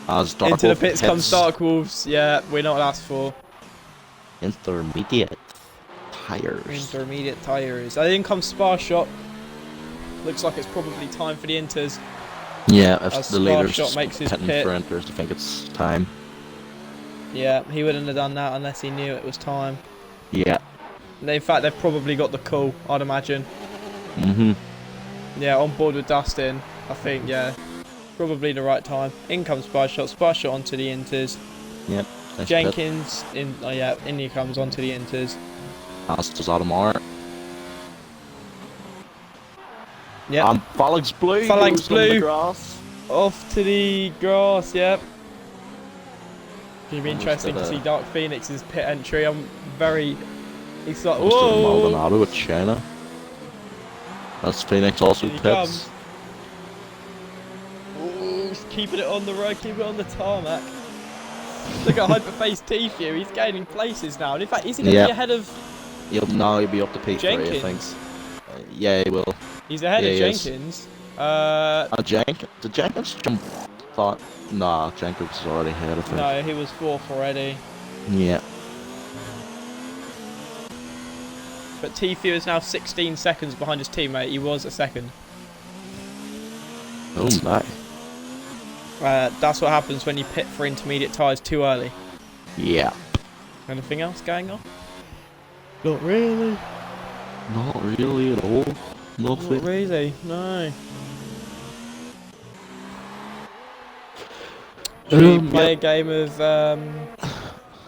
As Dark Into Wolf the pits comes Dark Wolves. Yeah, we're not asked for. Intermediate tires. Intermediate tyres. I think comes Sparshot. Looks like it's probably time for the Inters. Yeah, if As the leader's Sparshot makes his pitting pit. for Inters, I think it's time. Yeah, he wouldn't have done that unless he knew it was time. Yeah. In fact, they've probably got the call, I'd imagine. Yeah, on board with Dustin. I think, yeah, probably the right time. In comes Sparshot onto the Inters. Yep. Nice Jenkins, Indy comes onto the Inters. As does Adamar. Yeah. And Phalanx Blue. Phalanx Blue. The grass. Off to the grass, yep. It'll be interesting to see Dark Phoenix's pit entry. I'm very excited. Whoa! Maldonado with China. That's Phoenix also pits. Ooh, he's keeping it on the road, keeping it on the tarmac. Look at Hyperface T-View, he's gaining places now. And in fact, is he going to be ahead of He'll be up to P3, Jenkins? I think. Yeah, he will. He's ahead of Jenkins. Did Jenkins jump? Nah, Jenkins was already ahead of him. No, he was 4th already. Yeah. But T-View is now 16 seconds behind his teammate. He was a second. Oh my. That's what happens when you pit for intermediate tyres too early. Yeah. Anything else going on? Not really. Not really at all. Nothing. Not really, no. Should we play a game of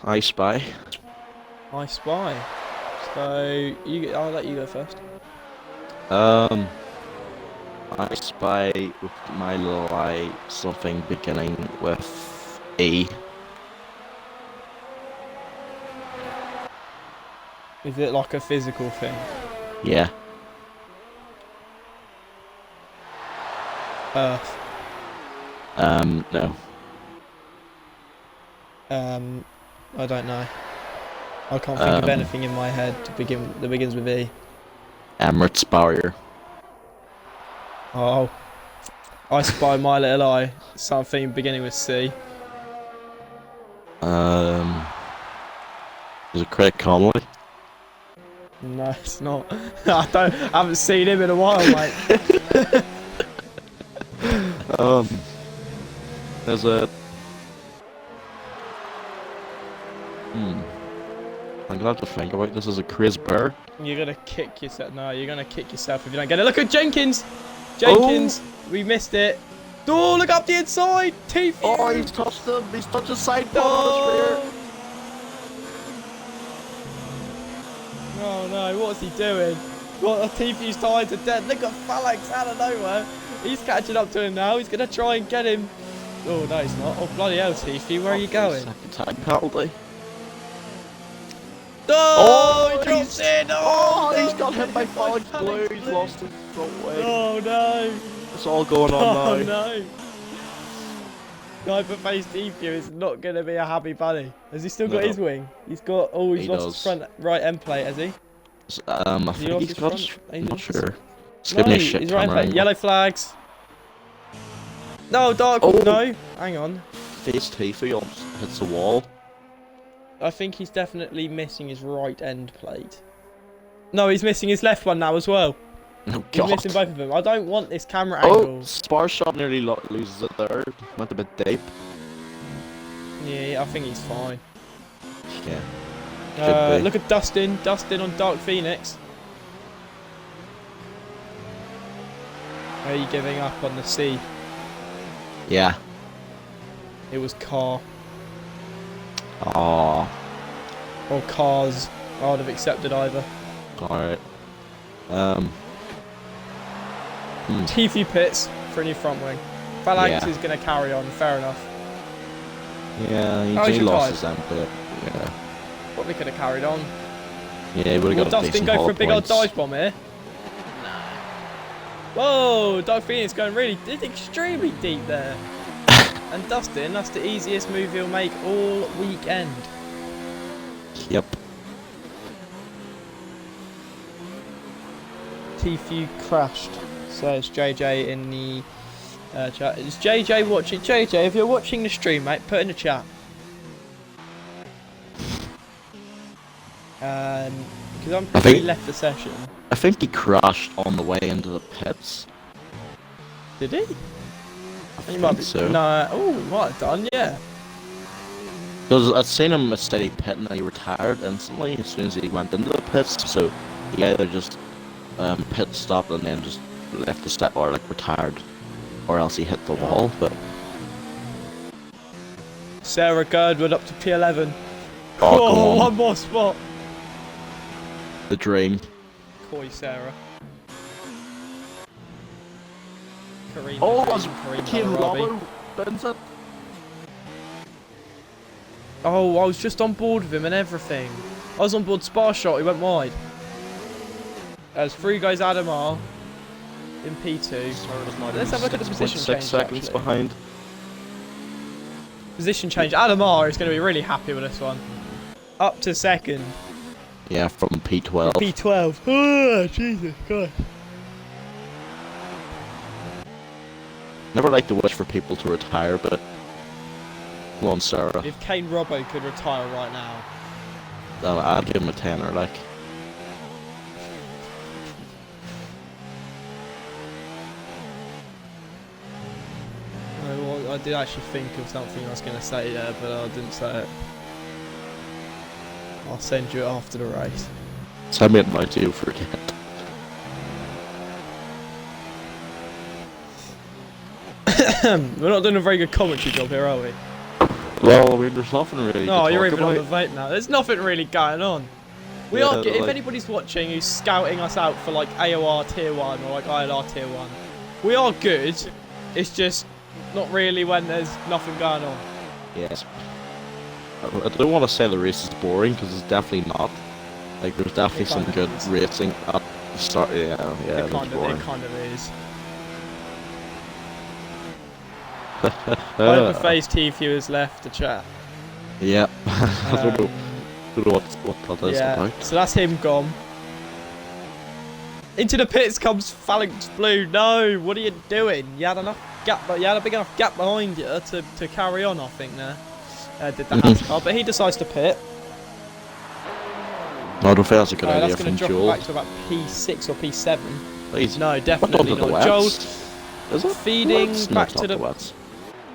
I Spy? I Spy. So I'll let you go first. I Spy with my little eye something beginning with E. Is it like a physical thing? Yeah. Earth. No. I don't know. I can't think of anything in my head that begins with E. Emirates Barrier. Oh. I Spy My Little Eye. Something beginning with C. Is it Craig Connolly? No, it's not. I haven't seen him in a while, mate. There's a... I'm gonna have to think about this as a Chris Burr. You're gonna kick yourself. No, you're gonna kick yourself if you don't get it. Look at Jenkins! Jenkins! Oh. We missed it. Oh, look up the inside! T-View! Oh, he's touched him! He's touched his side bar on his rear! Oh no, what's he doing? What, T-View's tyres are dead. Look at Phalanx out of nowhere. He's catching up to him now. He's gonna try and get him. Oh no, he's not. Oh bloody hell, T-View, where are you going? Second time penalty. Oh, he drops in! Oh, he's got hit by Phalanx Blue. He's lost his front wing. Oh no! It's all going on now. Oh no! Hyperface T-View is not going to be a happy bunny. Has he still got his wing? He's got. Oh, he's lost his front right end plate, has he? I think he's got. I'm not sure. Just No, give me a shit he's right end camera plate. Yellow flags. No, Dark. Oh. No, hang on. Face T-View hits the wall. I think he's definitely missing his right end plate. No, he's missing his left one now as well. Oh He's god. missing both of them. I don't want this camera angle. Oh, Sparshot nearly loses it there. Went a bit deep. Yeah, I think he's fine. Yeah. Look at Dustin. Dustin on Dark Phoenix. Are you giving up on the C? Yeah. It was Car. Oh. Or Cars. I would have accepted either. Alright. TV pits for a new front wing. Phalanx Yeah. is going to carry on, fair enough. Yeah, Oh, he he's lost retired. his end bit. Yeah. Probably could have carried on. Yeah, he would Will have got a Dustin decent go haul for a of big old points. dive bomb here? Whoa, Dark Phoenix going really extremely deep there. And Dustin, that's the easiest move he'll make all weekend. Yep. Tfue crashed, says JJ in the chat. Is JJ watching? JJ, if you're watching the stream, mate, put in the chat. Because I'm pretty sure he left the session. I think he crashed on the way into the pits. Did he? I think so. No. Oh, might have done. Yeah. Because I'd seen him at steady pit and then he retired instantly as soon as he went into the pits. So he either just pit stopped and then just left the step or like retired, or else he hit the wall. But Sarah Girdwood up to P11. oh, come on. One more spot. The dream. Coy Sarah. Kareem. Oh, Kareem Kim Robbie. Lalo, Benson. Oh, I was just on board with him and everything. I was on board Spa Shot, he went wide. There's 3 guys Adam R in P2. Let's have a look at the position 6 change. seconds actually. behind. Position change. Adam R is going to be really happy with this one. Up to second. Yeah, from P12. P12. Oh, Jesus Christ. Never like to wish for people to retire, but come on, Sarah. If Kane Robbo could retire right now. I'd give him a tenner, like. I did actually think of something I was going to say there, but I didn't say it. I'll send you it after the race. Send me it now too, forget. We're not doing a very good commentary job here, are we? Well, there's nothing really. No, to you're talk even on about. the vape now. There's nothing really going on. We Yeah, are. If like- anybody's watching who's scouting us out for like AOR Tier 1 or like ILR Tier 1, we are good. It's just not really when there's nothing going on. Yes. I don't want to say the race is boring because it's definitely not. Like, there's definitely some kind of good is. racing at the start. Yeah, It it's kind boring. of is. Hyperface T viewers left the chat. Yeah. I don't know. Um, Don't know what that is yeah, about. so that's him gone. Into the pits comes Phalanx Blue. No, what are you doing? You had enough gap, but you had a big enough gap behind you to carry on. I think there. Did the house car, but he decides to pit. No, I don't think that's a good idea That's from going to drop Joel. it back to about P6 or P7. Please. No, What definitely onto the not. Joel wets? Is it? feeding Wets? No, back it's to not the wets.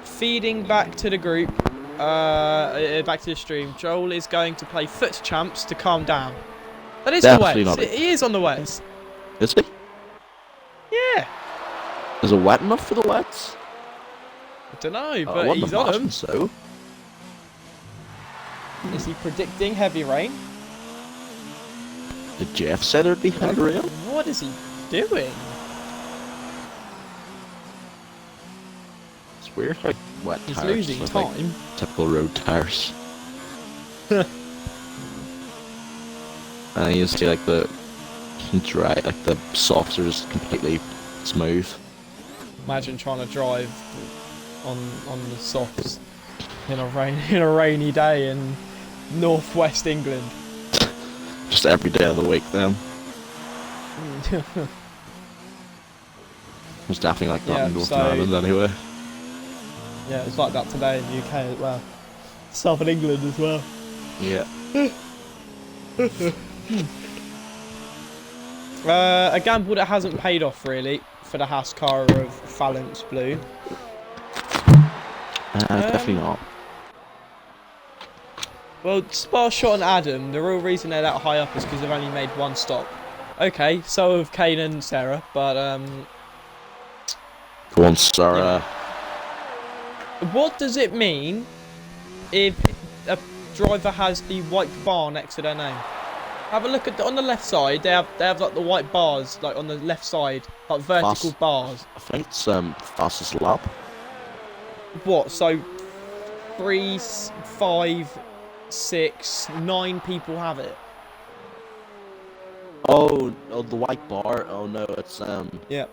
feeding back to the group. Back to the stream. Joel is going to play foot champs to calm down. That is Definitely the not. wets. He is on the wets. Is he? Yeah. Is it wet enough for the wets? I don't know, I but wouldn't he's on imagine them. so. Is he predicting heavy rain? Did Jeff say there'd be heavy rain? What is he doing? It's weird how wet He's tires losing look like time. typical road tires. And you see like the dry, like the softs are just completely smooth. Imagine trying to drive on the softs in a rainy day in northwest England. Just every day of the week then. It's definitely like that Yeah, in Northern so- Ireland anyway. Yeah, it's like that today in the UK as well. Southern England as well. Yeah. A gamble that hasn't paid off really for the Haas car of Phalanx Blue. Definitely not. Well, Spa Shot and Adam, the real reason they're that high up is because they've only made one stop. Okay, so have Kane and Sarah, but Go on, Sarah. what does it mean if a driver has the white bar next to their name? Have a look at on the left side. They have like the white bars like on the left side, like vertical bars. I think it's fastest lap. What? So 3, 5, 6, 9 people have it. Oh, the white bar. Oh no, it's Yeah.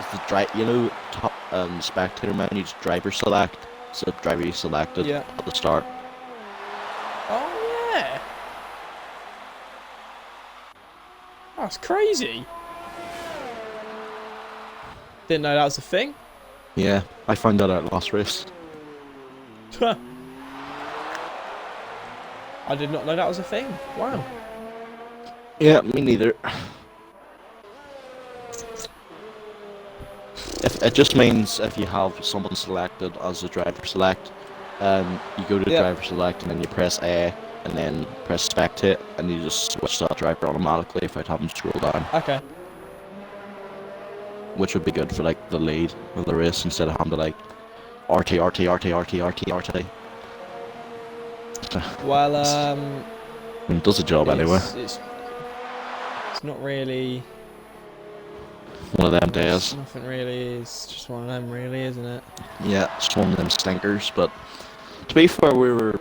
it's the drive. You know, top spectator menu, driver select. So driver you selected at the start. Oh yeah. That's crazy. Didn't know that was a thing. Yeah, I found that out last race. I did not know that was a thing. Wow. Yeah, me neither. If it just means if you have someone selected as a driver select, you go to driver select and then you press A and then press spectate and you just switch that driver automatically without having to scroll down. Okay. Which would be good for like the lead of the race instead of having to like RT. Well, It does the job anyway. It's not really. One of them days. Nothing really. It's just one of them, really, isn't it? Yeah, it's one of them stinkers. But to be fair, we were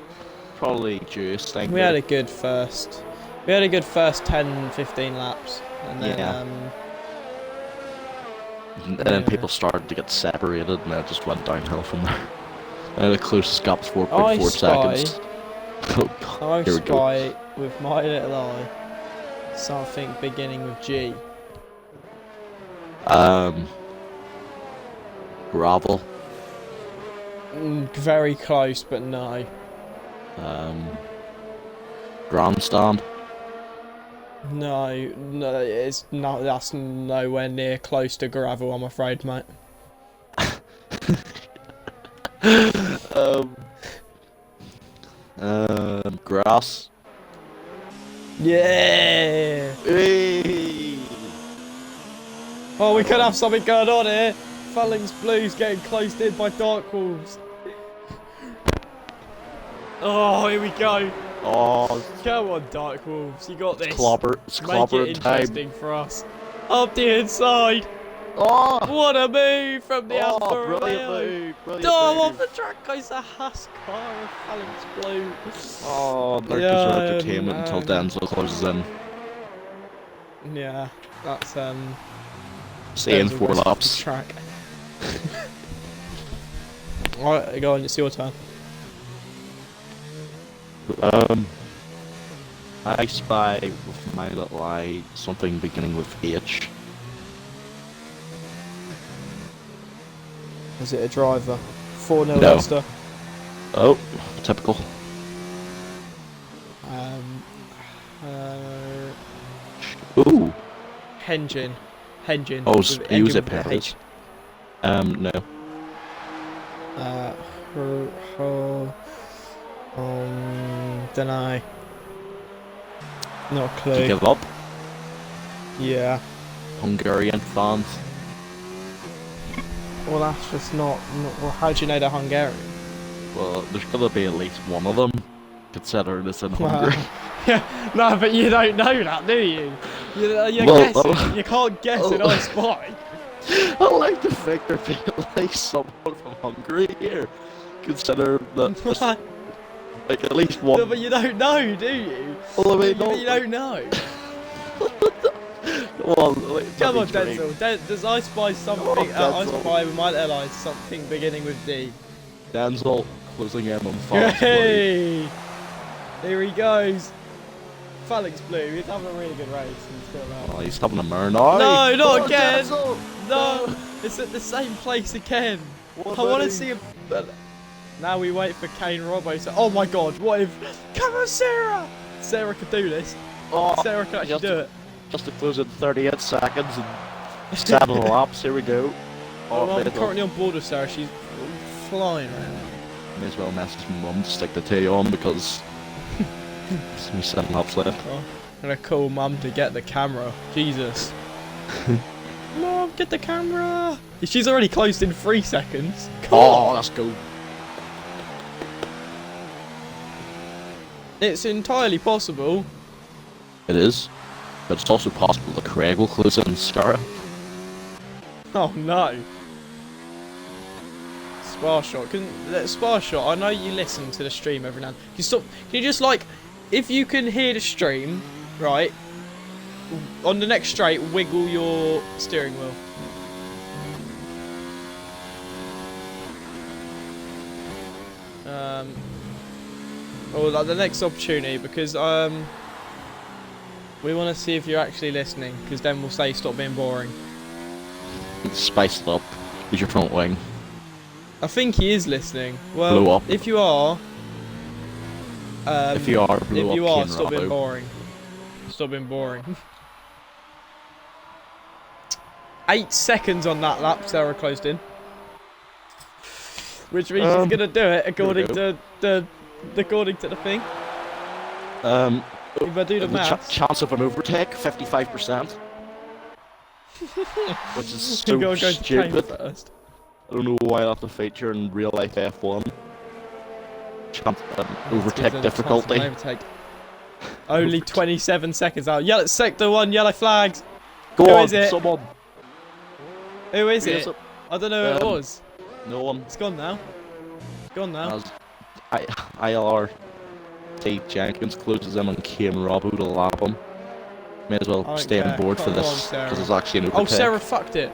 probably due a stinker. We had a good first. We had a good first 10, 15 laps, and then and then people started to get separated, and it just went downhill from there. And the closest gap was 4.4 seconds. Oh God, here we go. I spy with my little eye something beginning with G. Gravel. Very close, but no. Grandstand. No, it's not. That's nowhere near close to gravel, I'm afraid, mate. Grass. Yeah. Hey. Oh, we could have something going on here. Phalanx Blues getting closed in by Dark Wolves. Oh, here we go. Oh, come on, Dark Wolves, you got this. It's clobber Make it interesting for us. Up the inside. Oh, what a move from the Alfa brilliant Romeo. move, brilliant Off move. the track goes the Haas car of Phalanx Blue. Oh, there's entertainment until Denzel closes in. Yeah, that's See you in 4 laps. Track. Alright, go on, it's your turn. I spy with my little eye something beginning with H. Is it a driver? 4-0 No. Leicester. Oh, typical. Ooh. Henjin. Oh, he was at Paris. No. Dunno. Not a clue. Did you give up? Yeah. Hungarian fans. Well, that's just not. Well, how do you know they're Hungarian? Well, there's gonna be at least one of them, considering it's in Hungary. Yeah, no, but you don't know that, do you? You're Well, guessing. You can't guess an I spy. I like to think there'd be at least someone from Hungary here, considering that like at least one. No, but you don't know, do you? Well, I mean, you don't know. Well, Come on, Denzel. Does I spy something? I spy with my little eyes something beginning with D. Denzel closing in on Phalanx Hey! Here he goes. Phalanx Blue. He's having a really good race. Oh, he's having a mare now. No, not again. Denzel. No, it's at the same place again. I want to see him. Now we wait for Kane Robbo. So, oh my God! What if? Come on, Sarah. Sarah could do this. Oh, Sarah can actually do it. Just to close in 38 seconds and 7 laps. Here we go. Oh, I'm currently on board with Sarah. She's flying right now. May as well message my mum to stick the T on because there's only 7 laps left. Oh, I'm gonna call Mum to get the camera. Jesus. Mum, get the camera. She's already closed in 3 seconds. Come on. Let's go. It's entirely possible. It is, but it's also possible that Craig will close in Scarra. Oh no. Spar shot. Spar shot, I know you listen to the stream every now and then. Can you just like, if you can hear the stream, right, on the next straight, wiggle your steering wheel. Or like the next opportunity, because we want to see if you're actually listening, because then we'll say stop being boring. Spice it up. Use your front wing. I think he is listening. Well, Blow up. if you are, stop being boring. Stop being boring. 8 seconds on that lap, Sarah closed in. Which means he's gonna do it according to the thing. If I do the math, chance of an overtake, 55%. Which is so stupid. First. I don't know why that's a feature in real life F1. Overtake difficulty. Only 27 seconds out. Yellow sector 1, yellow flags. Go Who on, is it? someone. Who is it? I don't know who it was. No one. It's gone now. It's gone now. ILR Jenkins closes in on Kim Robbo to lap him. May as well stay on board for this, because it's actually an overtake. Oh, Sarah fucked it.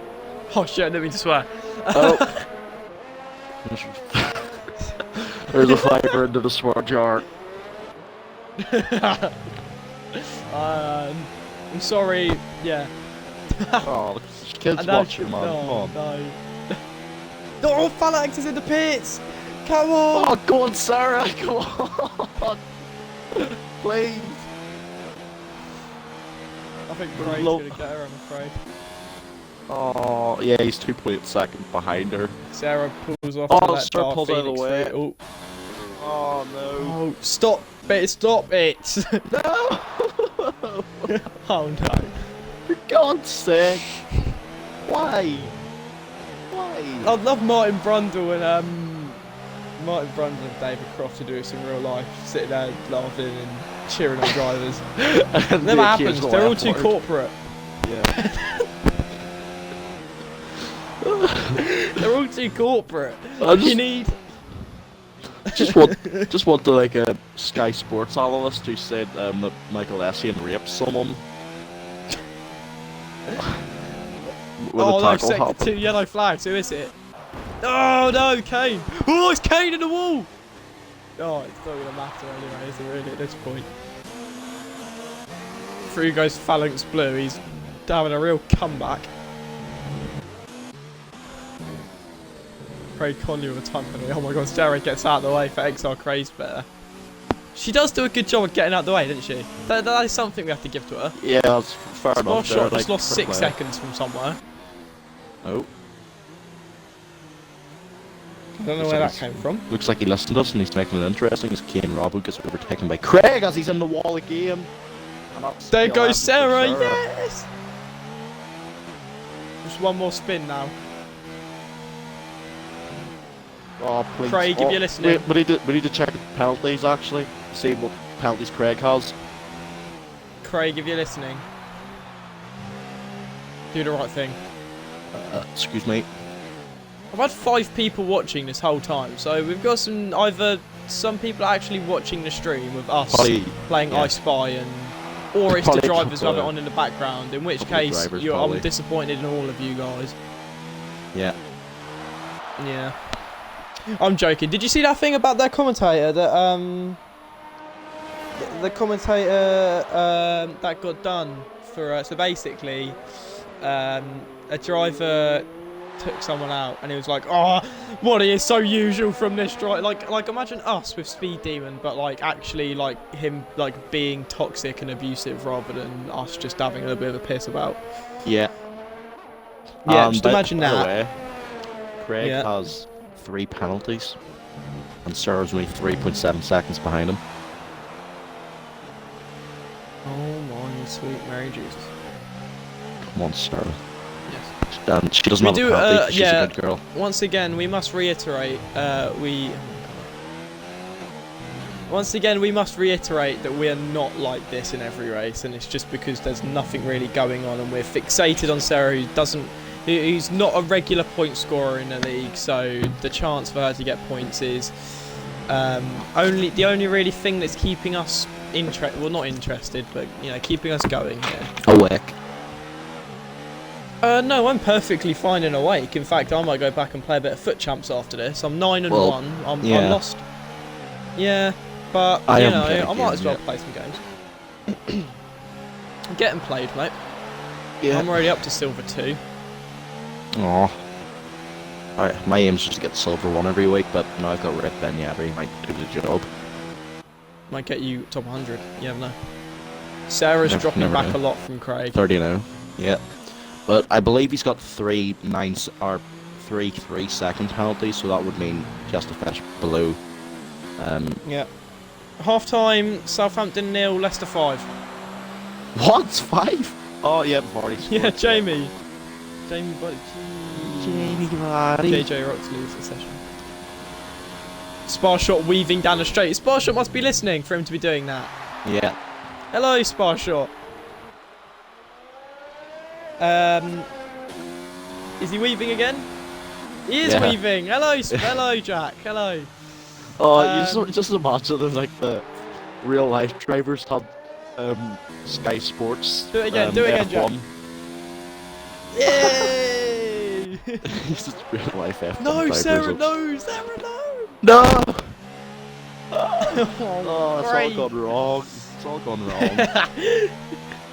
Oh shit, I didn't mean to swear. Oh. There's a fiber into the swear jar. I'm sorry, yeah. Oh, kids watching, man. Come on. No. Oh, Phalanx is in the pits! Come on! Oh, go on, Sarah! Come on! Please! I think Craig's gonna get her, I'm afraid. Oh, yeah, he's 2.8 seconds behind her. Sarah pulls off. Oh, Sarah pulls out of the way. Oh no. Oh, stop it, stop it! No! Oh no. For God's sake! Why? Why? I'd love Martin Brundle and David Croft to do this in real life, sitting there laughing and cheering on drivers. Never happens, they're all too corporate. Yeah. They're all too corporate. Just want to like a Sky Sports analyst who said that Michael Essien raped someone. Oh no, sector 2 yellow flags, who is it? Oh no, Kane! Oh, it's Kane in the wall! Oh, it's not gonna matter anyway, is it really, at this point? Through goes Phalanx Blue, he's having a real comeback. Craig Conley with a time penalty. Oh my god, Sarah gets out of the way for XR Craze better. She does do a good job of getting out of the way, doesn't she? That is something we have to give to her. Yeah, that's fair enough. Shot just lost 6 seconds from somewhere. Oh. I don't know where that came from. Looks like he listened to us and he's making it interesting as Kane Robbo gets overtaken by Craig as he's in the wall again. There goes Sarah, yes! Just one more spin now. Oh, please. Craig, if you're listening. We need to check the penalties actually. See what penalties Craig has. Craig, if you're listening. Do the right thing. Excuse me. I've had 5 people watching this whole time, so we've got some people are actually watching the stream with us playing I Spy, or it's the drivers who have it on in the background, in which case I'm disappointed in all of you guys. Yeah. Yeah. I'm joking. Did you see that thing about their commentator that the commentator that got done for so basically a driver took someone out and he was like, oh, what is so usual from this driver, like imagine us with Speed Demon, but like actually like him like being toxic and abusive rather than us just having a little bit of a piss about. Yeah just imagine that. By the way, Craig has 3 penalties and Sarah's only 3.7 seconds behind him. Oh my sweet Mary Jesus. Come on, Sarah. Yes. She doesn't have a penalty. She's a good girl. Once again, we must reiterate, Once again, we must reiterate that we are not like this in every race, and it's just because there's nothing really going on, and we're fixated on Sarah, who's not a regular point scorer in the league, so the chance for her to get points is the only really thing that's keeping us not interested, but keeping us going here. Awake. No, I'm perfectly fine and awake. In fact, I might go back and play a bit of Foot Champs after this. I'm 9-1. I'm lost. Yeah, but I might as well play some games. I'm getting played, mate. Yeah. I'm already up to Silver 2. Aww. Alright, my aim's just to get Silver 1 every week, but now I've got Red Benyabri, might do the job. Might get you top 100, you never know. Sarah's dropping back a lot from Craig. 30 now, yeah. But I believe he's got 3 3-second penalties, so that would mean he has to finish below. Yeah. Half time, Southampton 0, Leicester 5. What? 5? Oh, yeah, Vardy. Yeah, Jamie Vardy. JJ Roxley's a session. Sparshot weaving down the straight. Sparshot must be listening for him to be doing that. Yeah. Hello, Sparshot. Is he weaving again? He is weaving. Hello, Jack. Hello. Oh, you just imagine if like the real life drivers had Sky Sports. Do it again, Jack. Yay! He's just real life F1 No, Sarah, no! No! Oh, it's all gone wrong. It's all gone wrong.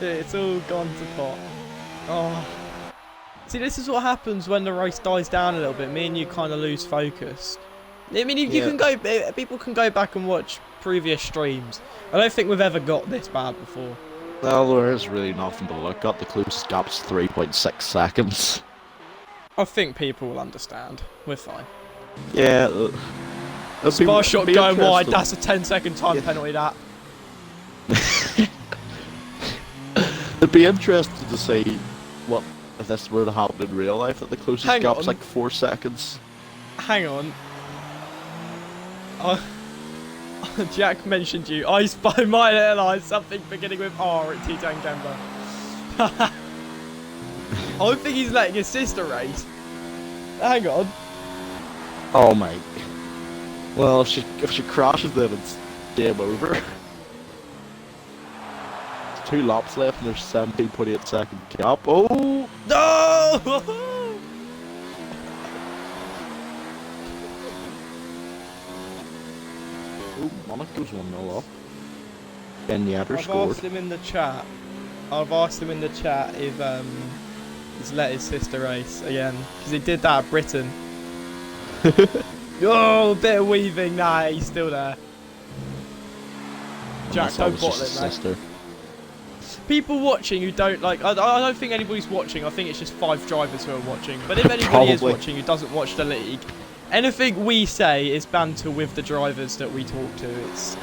It's all gone to pot. Oh. See, this is what happens when the race dies down a little bit. Me and you kind of lose focus. I mean, you can go. People can go back and watch previous streams. I don't think we've ever got this bad before. Well, there is really nothing to look at. The closest gap's 3.6 seconds. I think people will understand. We're fine. Yeah. Sparshot going wide. That's a 10-second time penalty. That. It'd be interesting to see what if this were to happen in real life. That the closest gap's like 4 seconds. Hang on. Jack mentioned you. I spy my ILR something beginning with R at Titan Gamba. I don't think he's letting his sister race. Hang on. Oh mate. Well, if she crashes, then it's game over. There's 2 laps left, and there's 17.8 second gap. Oh no! Oh, Monaco's 1-0 up. Benyabri scored. I've asked him in the chat if he's let his sister race again, because he did that at Britain. Oh, a bit of weaving. Nah, he's still there. Jack, don't bottle it, mate. Sister. People watching who don't like. I don't think anybody's watching. I think it's just 5 drivers who are watching. But if anybody is watching who doesn't watch the league, anything we say is banter with the drivers that we talk to.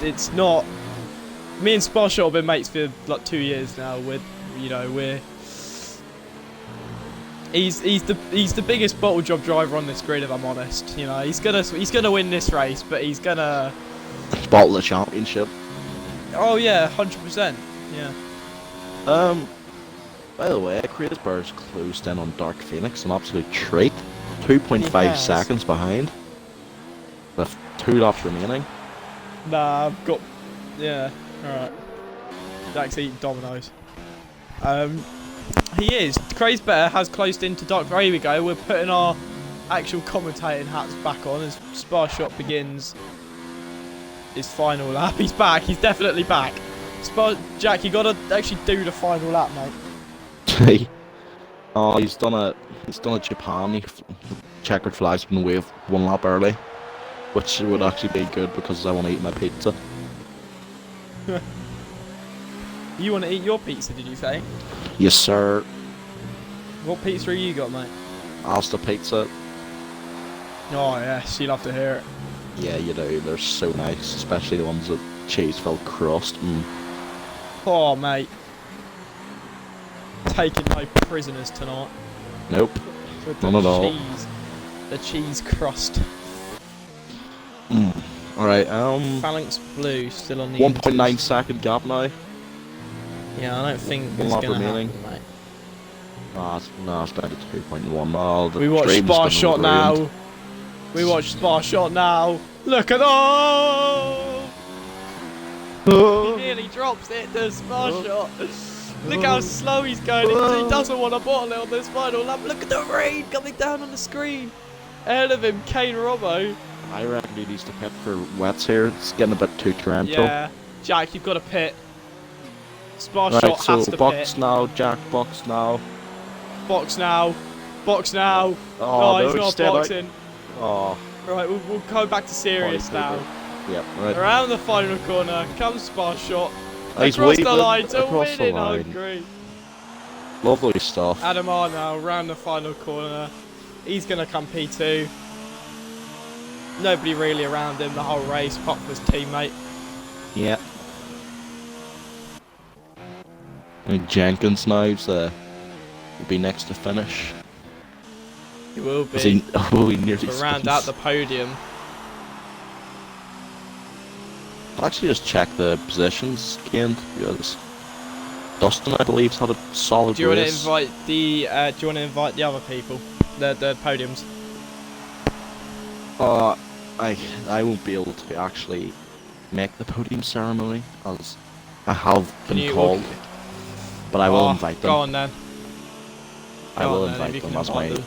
It's not. Me and Sparshot have been mates for like 2 years now. He's the biggest bottle job driver on this grid, if I'm honest. He's gonna win this race, but he's gonna bottle the championship. Oh yeah, 100%. Yeah. By the way, Creator's closed in on Dark Phoenix, an absolute treat. 2.5 seconds behind, with 2 laps remaining. Nah, I've got. Yeah. All right. Jack's eating Dominoes. He is. Craze Better has closed into Dark. Oh, here we go. We're putting our actual commentating hats back on as Sparshot begins his final lap. He's back. He's definitely back. Jack, you gotta actually do the final lap, mate. Oh, he's done a Japan. Checkered flag's been waved 1 lap early, which would actually be good because I want to eat my pizza. You want to eat your pizza, did you say? Yes, sir. What pizza you got, mate? Asta pizza. Oh, yes, you love to hear it. Yeah, you do. They're so nice, especially the ones with cheese-filled crust. Oh, mate. Taking no prisoners tonight. Nope. None at all. The cheese crust. Alright, Phalanx Blue still on the 1.9 second gap now. Yeah, I don't think One it's lap going to remaining. happen, mate. No, it's down to 2.1 now. We watch Spa Shot now. We watch Spa Shot now. Look at that! He nearly drops it, the Spa Shot. Look how slow he's going. He doesn't want to bottle it on this final lap. Look at the rain coming down on the screen. Ahead of him, Kane Robbo. I reckon he needs to pit for wets here. It's getting a bit too torrential. Yeah, Jack, you've got to pit. Spa Right, Shot so has to box pit. now, Jack, box now. Box now. Box now. Oh, No, he's no, not stay back. boxing. Oh, Right, we'll go back to serious now. yep, right. Around the final corner comes Spa Shot. He's Across the weaving line to across win the in line. Hungary. Lovely stuff. Adam R now around the final corner. He's going to come P2. Nobody really around him the whole race, apart from his teammate. Yeah. And Jenkins now will be next to finish. He will be. He nearly To round spins. out the podium. I'll actually just check the positions again, because Dustin, I believe, had a solid Do you want to race. invite the? Do you want to invite the other people, the podiums? I won't be able to actually make the podium ceremony, as I have been called, but I will invite them. Go on then. I will invite them as my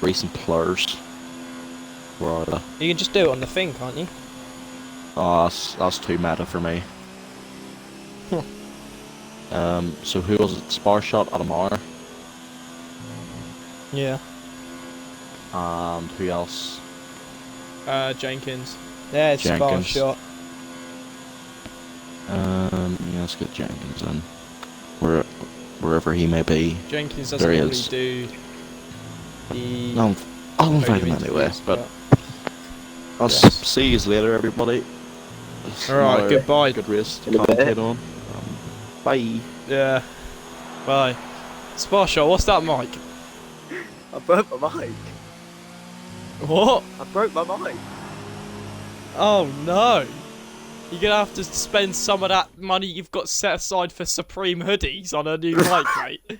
recent players. Where are they? You can just do it on the thing, can't you? Oh, that's too meta for me. So who was it? Spar Shot, Adam R. Yeah. And who else? Jenkins. There's Spa Jenkins. Shot. Yeah, let's get Jenkins in. Wherever he may be. Jenkins There doesn't he normally is. do the. I'll invite him podium anyway, interviews, but I'll Yes. see you later, everybody. It's Alright, another goodbye. Good race to In a bit. commentate on. Bye. Yeah. Bye. Spa Shot, what's that mic? I broke my mic. What? I broke my mic. Oh no. You're gonna have to spend some of that money you've got set aside for Supreme hoodies on a new mic, mate.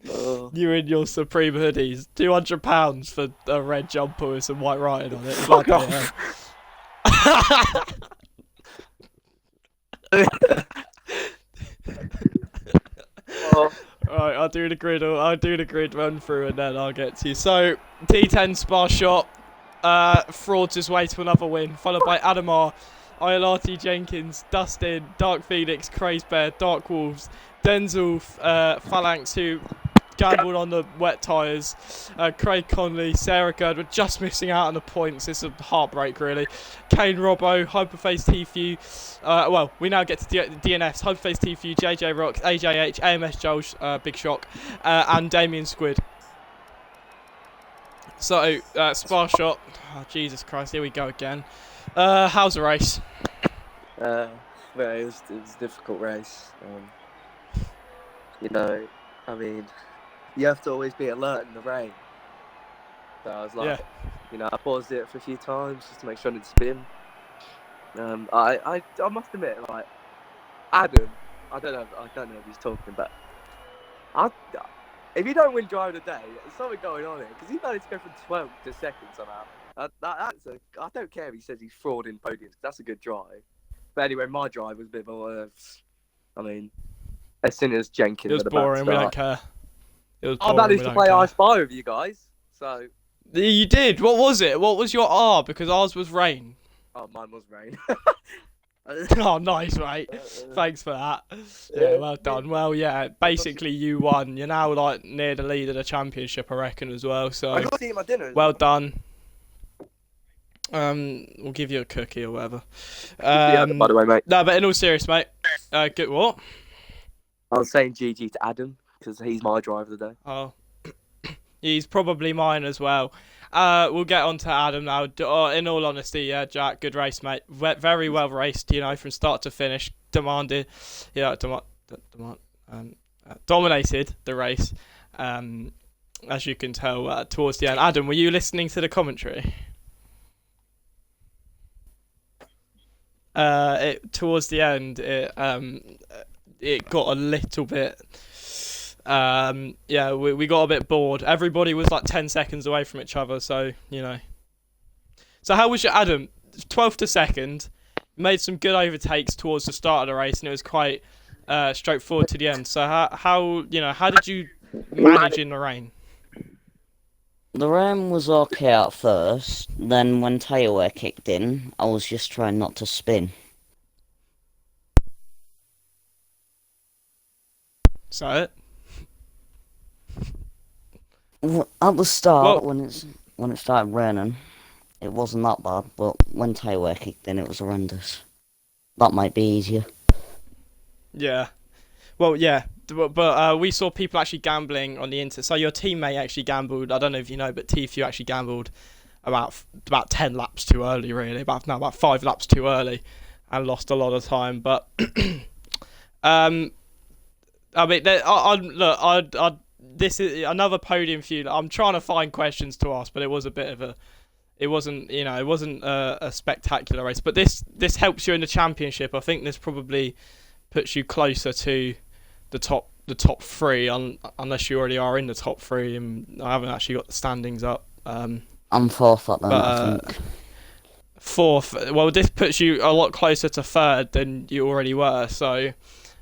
Oh. You and your Supreme hoodies. £200 for a red jumper with some white writing on it. Fuck Bloody off. hell. Oh. Right, I'll do the grid run through and then I'll get to you. So, T10 Spa Shot frauds his way to another win, followed by Adam R, ILRT Jenkins, Dustin, Dark Phoenix, Craze Bear, Dark Wolves, Denzel, Phalanx, who gambled on the wet tyres, Craig Conley, Sarah Girdwood, just missing out on the points. It's a heartbreak, really. Kane Robbo, Hyperface Tfu, well, we now get to DNS, Hyperface Tfu, JJ Rocks, AJH, AMS Joel, Big Shock, and Damien Squid. So, Spa Shot, oh, Jesus Christ, here we go again. How's the race? Well, it was a difficult race. You know, I mean, you have to always be alert in the rain. So I was like, you know, I paused it for a few times just to make sure I didn't spin. I must admit, like, Adam, I don't know if he's talking, but if you don't win drive of the day, there's something going on here, because he managed to go from 12th to 2nd somehow. I don't care if he says he's fraud in podiums, that's a good drive. But anyway, my drive was a bit more, I mean, as soon as Jenkins It was had a bad boring, we don't start, care. It was I boring, managed we to don't play care. I Spy with you guys, so... You did? What was it? What was your R? Because ours was rain. Oh, mine was rain. Oh, nice, mate. Thanks for that. Yeah, well done. Well, yeah, basically you won. You're now like near the lead of the championship, I reckon, as well. So, I got to eat my dinner. well done. We'll give you a cookie or whatever. By the way, mate. No, but in all seriousness, mate. Good. What? I was saying GG to Adam because he's my driver of the day. Oh, he's probably mine as well. We'll get on to Adam now. In all honesty, yeah, Jack, good race, mate. Very well raced, you know, from start to finish. Dominated the race. as you can tell, towards the end. Adam, were you listening to the commentary? Towards the end, it got a little bit. We got a bit bored. Everybody was like 10 seconds away from each other, so you know. So how was your Adam? 12th to second, made some good overtakes towards the start of the race, and it was quite straightforward to the end. So how did you manage in the rain? The rain was okay at first, then when tyre wear kicked in, I was just trying not to spin. So At the start, when it started raining, it wasn't that bad, but when tyre wear kicked in, it was horrendous. That might be easier. Yeah. Well, yeah. But we saw people actually gambling on the internet. So your teammate actually gambled. I don't know if you know, but T-Few actually gambled about 10 laps too early, really. About 5 laps too early, and lost a lot of time. But I mean, this is another podium feud. I'm trying to find questions to ask, but it was a bit of a. It wasn't a spectacular race. But this helps you in the championship. I think this probably puts you closer to the top three, unless you already are in the top three, and I haven't actually got the standings up. I'm fourth at the moment, I think. Fourth. Well, this puts you a lot closer to third than you already were. So,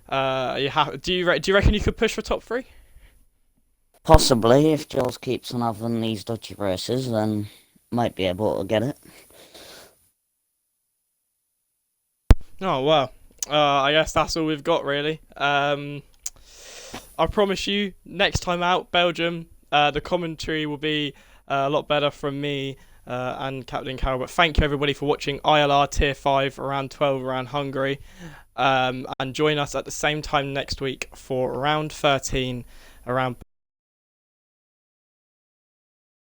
do you reckon you could push for top three? Possibly, if Jules keeps on having these dodgy races, then might be able to get it. Oh well. I guess that's all we've got, really. I promise you, next time out, Belgium, the commentary will be a lot better from me and Captain Carol. But thank you, everybody, for watching ILR Tier 5 around 12 around Hungary. And join us at the same time next week for round 13 around